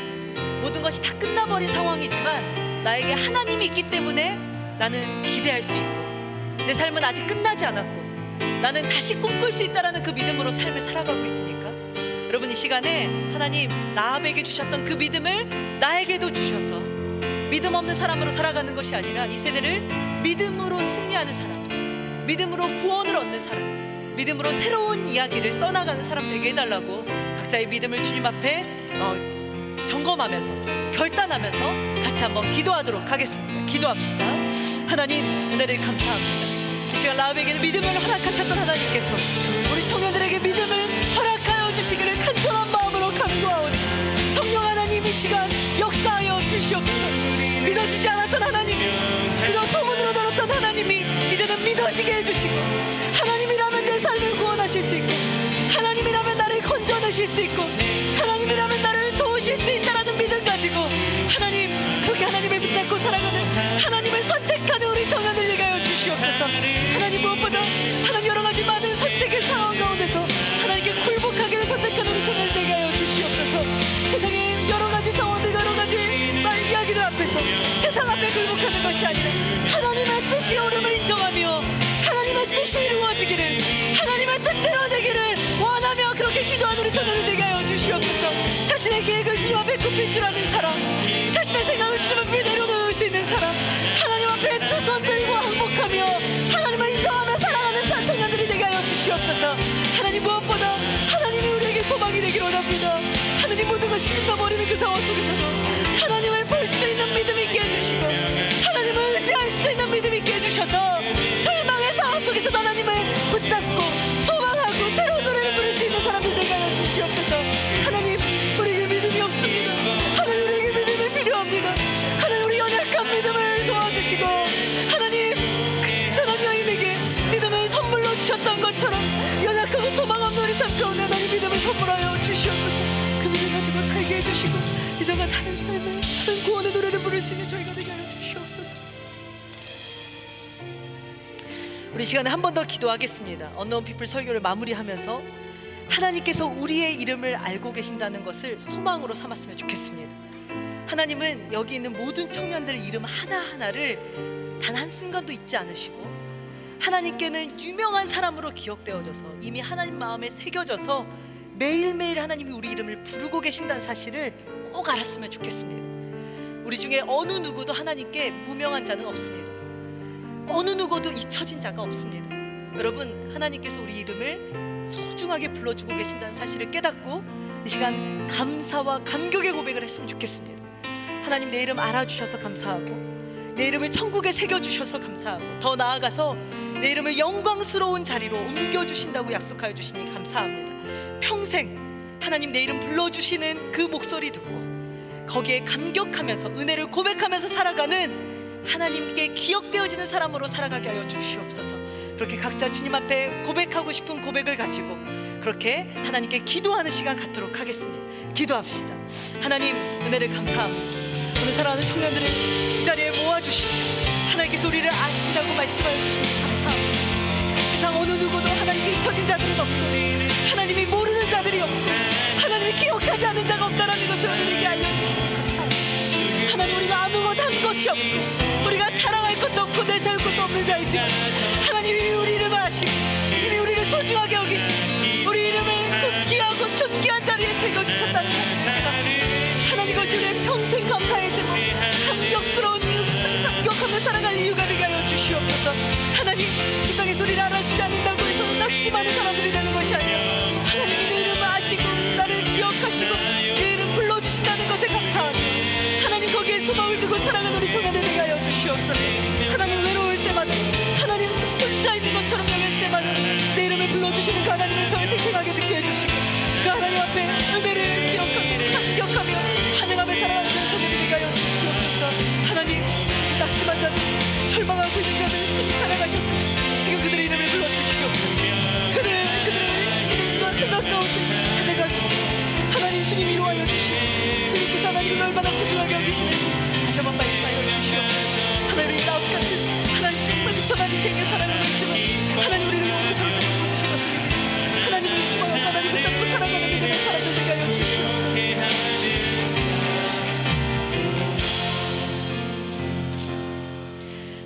모든 것이 다 끝나버린 상황이지만 나에게 하나님이 있기 때문에 나는 기대할 수 있고, 내 삶은 아직 끝나지 않았고 나는 다시 꿈꿀 수 있다라는 그 믿음으로 삶을 살아가고 있습니까? 여러분, 이 시간에 하나님 라합에게 주셨던 그 믿음을 나에게도 주셔서 믿음 없는 사람으로 살아가는 것이 아니라 이 세대를 믿음으로 승리하는 사람, 믿음으로 구원을 얻는 사람, 믿음으로 새로운 이야기를 써나가는 사람 되게 해달라고 각자의 믿음을 주님 앞에 점검하면서 결단하면서 같이 한번 기도하도록 하겠습니다. 기도합시다. 하나님, 은혜를 감사합니다. 이 시간 라합에게는 믿음을 허락하셨던 하나님께서 우리 청년들에게 믿음을 허락하여 주시기를 간절한 마음으로 간구하오니, 성령 하나님 이 시간 역사하여 주시옵소서. 믿어지지 않았던 하나님이, 그저 소문으로 들었던 하나님이 이제는 믿어지게 해주시고, 하나님이라면 내 삶을 구원하실 수 있고, 하나님이라면 나를 건져내실 수 있고, 하나님이라면 나를 도우실 수 있다라는 믿음 가지고 하나님, 그렇게 하나님을 붙잡고 살아가는, 하나님을 선택하는 우리 청년들 되게 하여 주시옵소서. 하나님, 무엇보다 하나님 여러 가지 많은 선택의 상황 가운데서 하나님께 굴복하기를 선택하는 우리 청년들 되게 하여 주시옵소서. 세상의 여러 가지 상황들, 여러 가지 이야기들 앞에서 세상 앞에 굴복하는 것이 아니라 하나님의 뜻이 옳음을 인정하며 하나님의 뜻이 이루어지기를, 하나님의 뜻대로 되기를 원하며 그렇게 기도하는 우리 청년들 되게 하여 주시옵소서. 자신의 계획을 주님 앞에 굽힐 줄 아는 사람, 자신의 생각을 주님 앞에 내려놓을 수 있는 사람, 하나님 앞에 두 손 들고 항복하며 하나님을 인정하며 살아가는 청년들이 되게 하여 주시옵소서. 하나님, 무엇보다 하나님이 우리에게 소망이 되기를 원합니다. 하나님, 모든 것이 끝나버리는 그 상황 속에서도 하나님을 볼 수 있는 믿음 있게 해주시고, 하나님을 의지할 수 있는 믿음 있게 해주셔서 절망의 상황 속에서도 하나님을 붙잡고 소망하고 새로운 노래를 부를 수 있는 사람들 되게 하여 주시옵소서. 하나님, 우리에게 믿음이 없습니다. 하나님, 우리에게 믿음이 필요합니다. 하나님, 우리 연약한 믿음을 도와주시고, 하나님, 전한 여인에게 믿음을 선물로 주셨던 것처럼 연약하고 소망 없는 우리 삶 가운데 하나님 믿음을 선물하여 주시옵소서. 그 믿음 가지고 살게 해주시고 이전과 다른 삶을, 다른 구원의 노래를 부를 수 있는 저희가 되게 하여 주시옵소서. 우리 시간에 한 번 더 기도하겠습니다. 언노운 피플 설교를 마무리하면서 하나님께서 우리의 이름을 알고 계신다는 것을 소망으로 삼았으면 좋겠습니다. 하나님은 여기 있는 모든 청년들 이름 하나하나를 단 한순간도 잊지 않으시고, 하나님께는 유명한 사람으로 기억되어져서 이미 하나님 마음에 새겨져서 매일매일 하나님이 우리 이름을 부르고 계신다는 사실을 꼭 알았으면 좋겠습니다. 우리 중에 어느 누구도 하나님께 무명한 자는 없습니다. 어느 누구도 잊혀진 자가 없습니다. 여러분, 하나님께서 우리 이름을 소중하게 불러주고 계신다는 사실을 깨닫고 이 시간 감사와 감격의 고백을 했으면 좋겠습니다. 하나님, 내 이름 알아주셔서 감사하고, 내 이름을 천국에 새겨주셔서 감사하고, 더 나아가서 내 이름을 영광스러운 자리로 옮겨주신다고 약속하여 주시니 감사합니다. 평생 하나님 내 이름 불러주시는 그 목소리 듣고 거기에 감격하면서 은혜를 고백하면서 살아가는 하나님께 기억되어지는 사람으로 살아가게 하여 주시옵소서. 그렇게 각자 주님 앞에 고백하고 싶은 고백을 가지고 그렇게 하나님께 기도하는 시간 갖도록 하겠습니다. 기도합시다. 하나님, 은혜를 감사합니다. 오늘 사랑하는 청년들을 이 자리에 모아주시고 하나님께서 우리를 아신다고 말씀하여 주시니 감사합니다. 세상 어느 누구도 하나님께 잊혀진 자들은 없고, 하나님이 모르는 자들이 없고, 하나님이 기억하지 않는 자가 없다라는 것을 우리에게 알려주시니 감사합니다. 하나님, 우리가 아무것도 한 것이 없고 우리가 자랑할 것도 없고 내세울 것도 없는 자이지만 하나님이 우리 이름을 아시고 이미 우리를 소중하게 여기시고 우리 이름을 그 귀하고 존귀한 자리에 새겨주셨다는 사실입니다. 하나님, 이것이 우리의 평생 감사해지고 감격스러운 이유, 감격하며 살아갈 이유가 되게 하여 주시옵소서. 하나님, 이 땅에서 우리를 알아주지 않는다고 해서 낙심하는 사람들이 되는 것이 아니라 하나님이 내 이름을 아시고 나를 기억하시고 내 이름 불러주신다는 것에 감사하며 하나님, 거기에 소망을 두고 살아가는 우리 청년들 되게 하여 주시옵소서. 하나님, 외로울 때마다 하나님 혼자 있는 것처럼 여길 때마다 내 이름을 불러주시는 그 하나님의 성을 생생하게 듣게 해주시고 그 하나님 앞에 은혜를 기억하고 감격하며 찬양하며 살아가는 청년들 되게 하여 주시옵소서. 하나님, 낙심한 자들, 절망하고 있는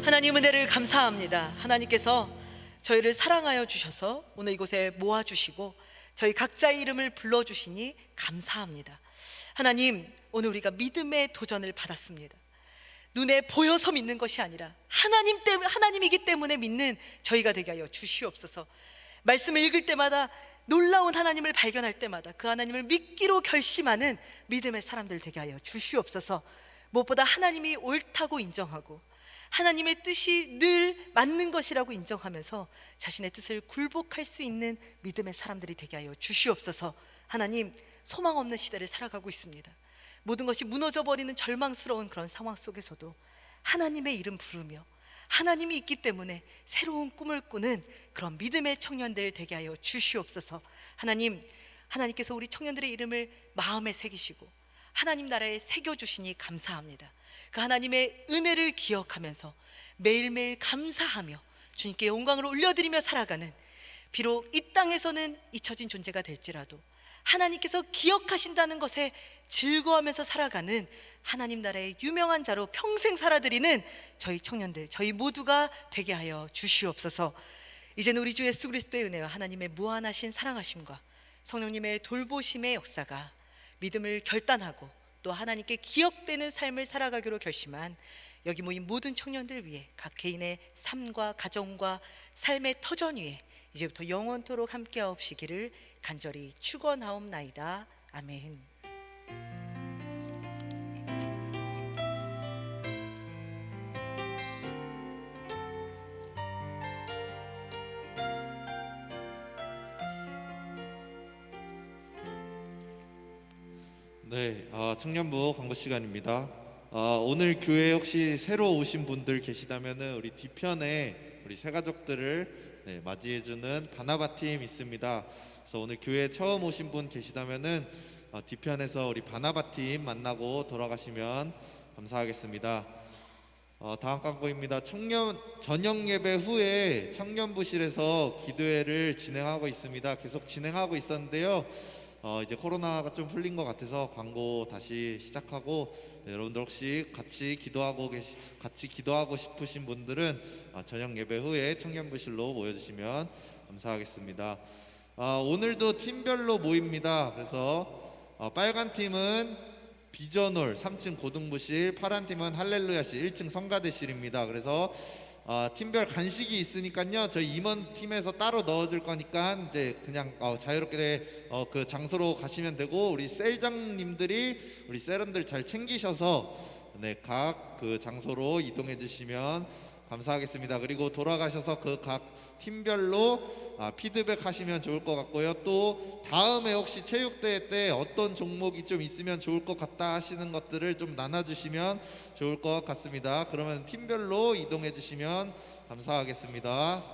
하나님 은혜를 감사합니다. 하나님께서 저희를 사랑하여 주셔서 오늘 이곳에 모아주시고 저희 각자의 이름을 불러주시니 감사합니다. 하나님, 오늘 우리가 믿음의 도전을 받았습니다. 눈에 보여서 믿는 것이 아니라 하나님이기 때문에 믿는 저희가 되게 하여 주시옵소서. 말씀을 읽을 때마다 놀라운 하나님을 발견할 때마다 그 하나님을 믿기로 결심하는 믿음의 사람들 되게 하여 주시옵소서. 무엇보다 하나님이 옳다고 인정하고 하나님의 뜻이 늘 맞는 것이라고 인정하면서 자신의 뜻을 굴복할 수 있는 믿음의 사람들이 되게 하여 주시옵소서. 하나님, 소망 없는 시대를 살아가고 있습니다. 모든 것이 무너져버리는 절망스러운 그런 상황 속에서도 하나님의 이름 부르며 하나님이 있기 때문에 새로운 꿈을 꾸는 그런 믿음의 청년들 되게 하여 주시옵소서. 하나님, 하나님께서 우리 청년들의 이름을 마음에 새기시고 하나님 나라에 새겨주시니 감사합니다. 그 하나님의 은혜를 기억하면서 매일매일 감사하며 주님께 영광을 올려드리며 살아가는, 비록 이 땅에서는 잊혀진 존재가 될지라도 하나님께서 기억하신다는 것에 즐거워하면서 살아가는 하나님 나라의 유명한 자로 평생 살아드리는 저희 청년들, 저희 모두가 되게 하여 주시옵소서. 이제는 우리 주 예수 그리스도의 은혜와 하나님의 무한하신 사랑하심과 성령님의 돌보심의 역사가 믿음을 결단하고 또 하나님께 기억되는 삶을 살아가기로 결심한 여기 모인 모든 청년들 위해 각 개인의 삶과 가정과 삶의 터전 위에 이제부터 영원토록 함께하옵시기를 간절히 축원하옵나이다. 아멘. 네, 청년부 광고 시간입니다. 오늘 교회 혹시 새로 오신 분들 계시다면은 우리 뒤편에 우리 새 가족들을 맞이해주는 바나바 팀 있습니다. 그래서 오늘 교회 처음 오신 분 계시다면은 뒤편에서 우리 바나바 팀 만나고 돌아가시면 감사하겠습니다. 다음 광고입니다. 청년 저녁 예배 후에 청년부실에서 기도회를 진행하고 있습니다. 계속 진행하고 있었는데요. 이제 코로나가 좀 풀린 것 같아서 광고 다시 시작하고, 여러분들 혹시 같이 기도하고 싶으신 분들은 저녁 예배 후에 청년부실로 모여주시면 감사하겠습니다. 오늘도 팀별로 모입니다. 그래서 빨간 팀은 비전홀 3층 고등부실, 파란 팀은 할렐루야실 1층 성가대실입니다. 그래서 팀별 간식이 있으니까요, 저희 임원팀에서 따로 넣어줄 거니까 이제 그냥 자유롭게 그 장소로 가시면 되고, 우리 셀장님들이 우리 세럼들 잘 챙기셔서 각 그 장소로 이동해 주시면 감사하겠습니다. 그리고 돌아가셔서 그 각 팀별로 피드백 하시면 좋을 것 같고요. 또 다음에 혹시 체육대회 때 어떤 종목이 좀 있으면 좋을 것 같다 하시는 것들을 좀 나눠주시면 좋을 것 같습니다. 그러면 팀별로 이동해 주시면 감사하겠습니다.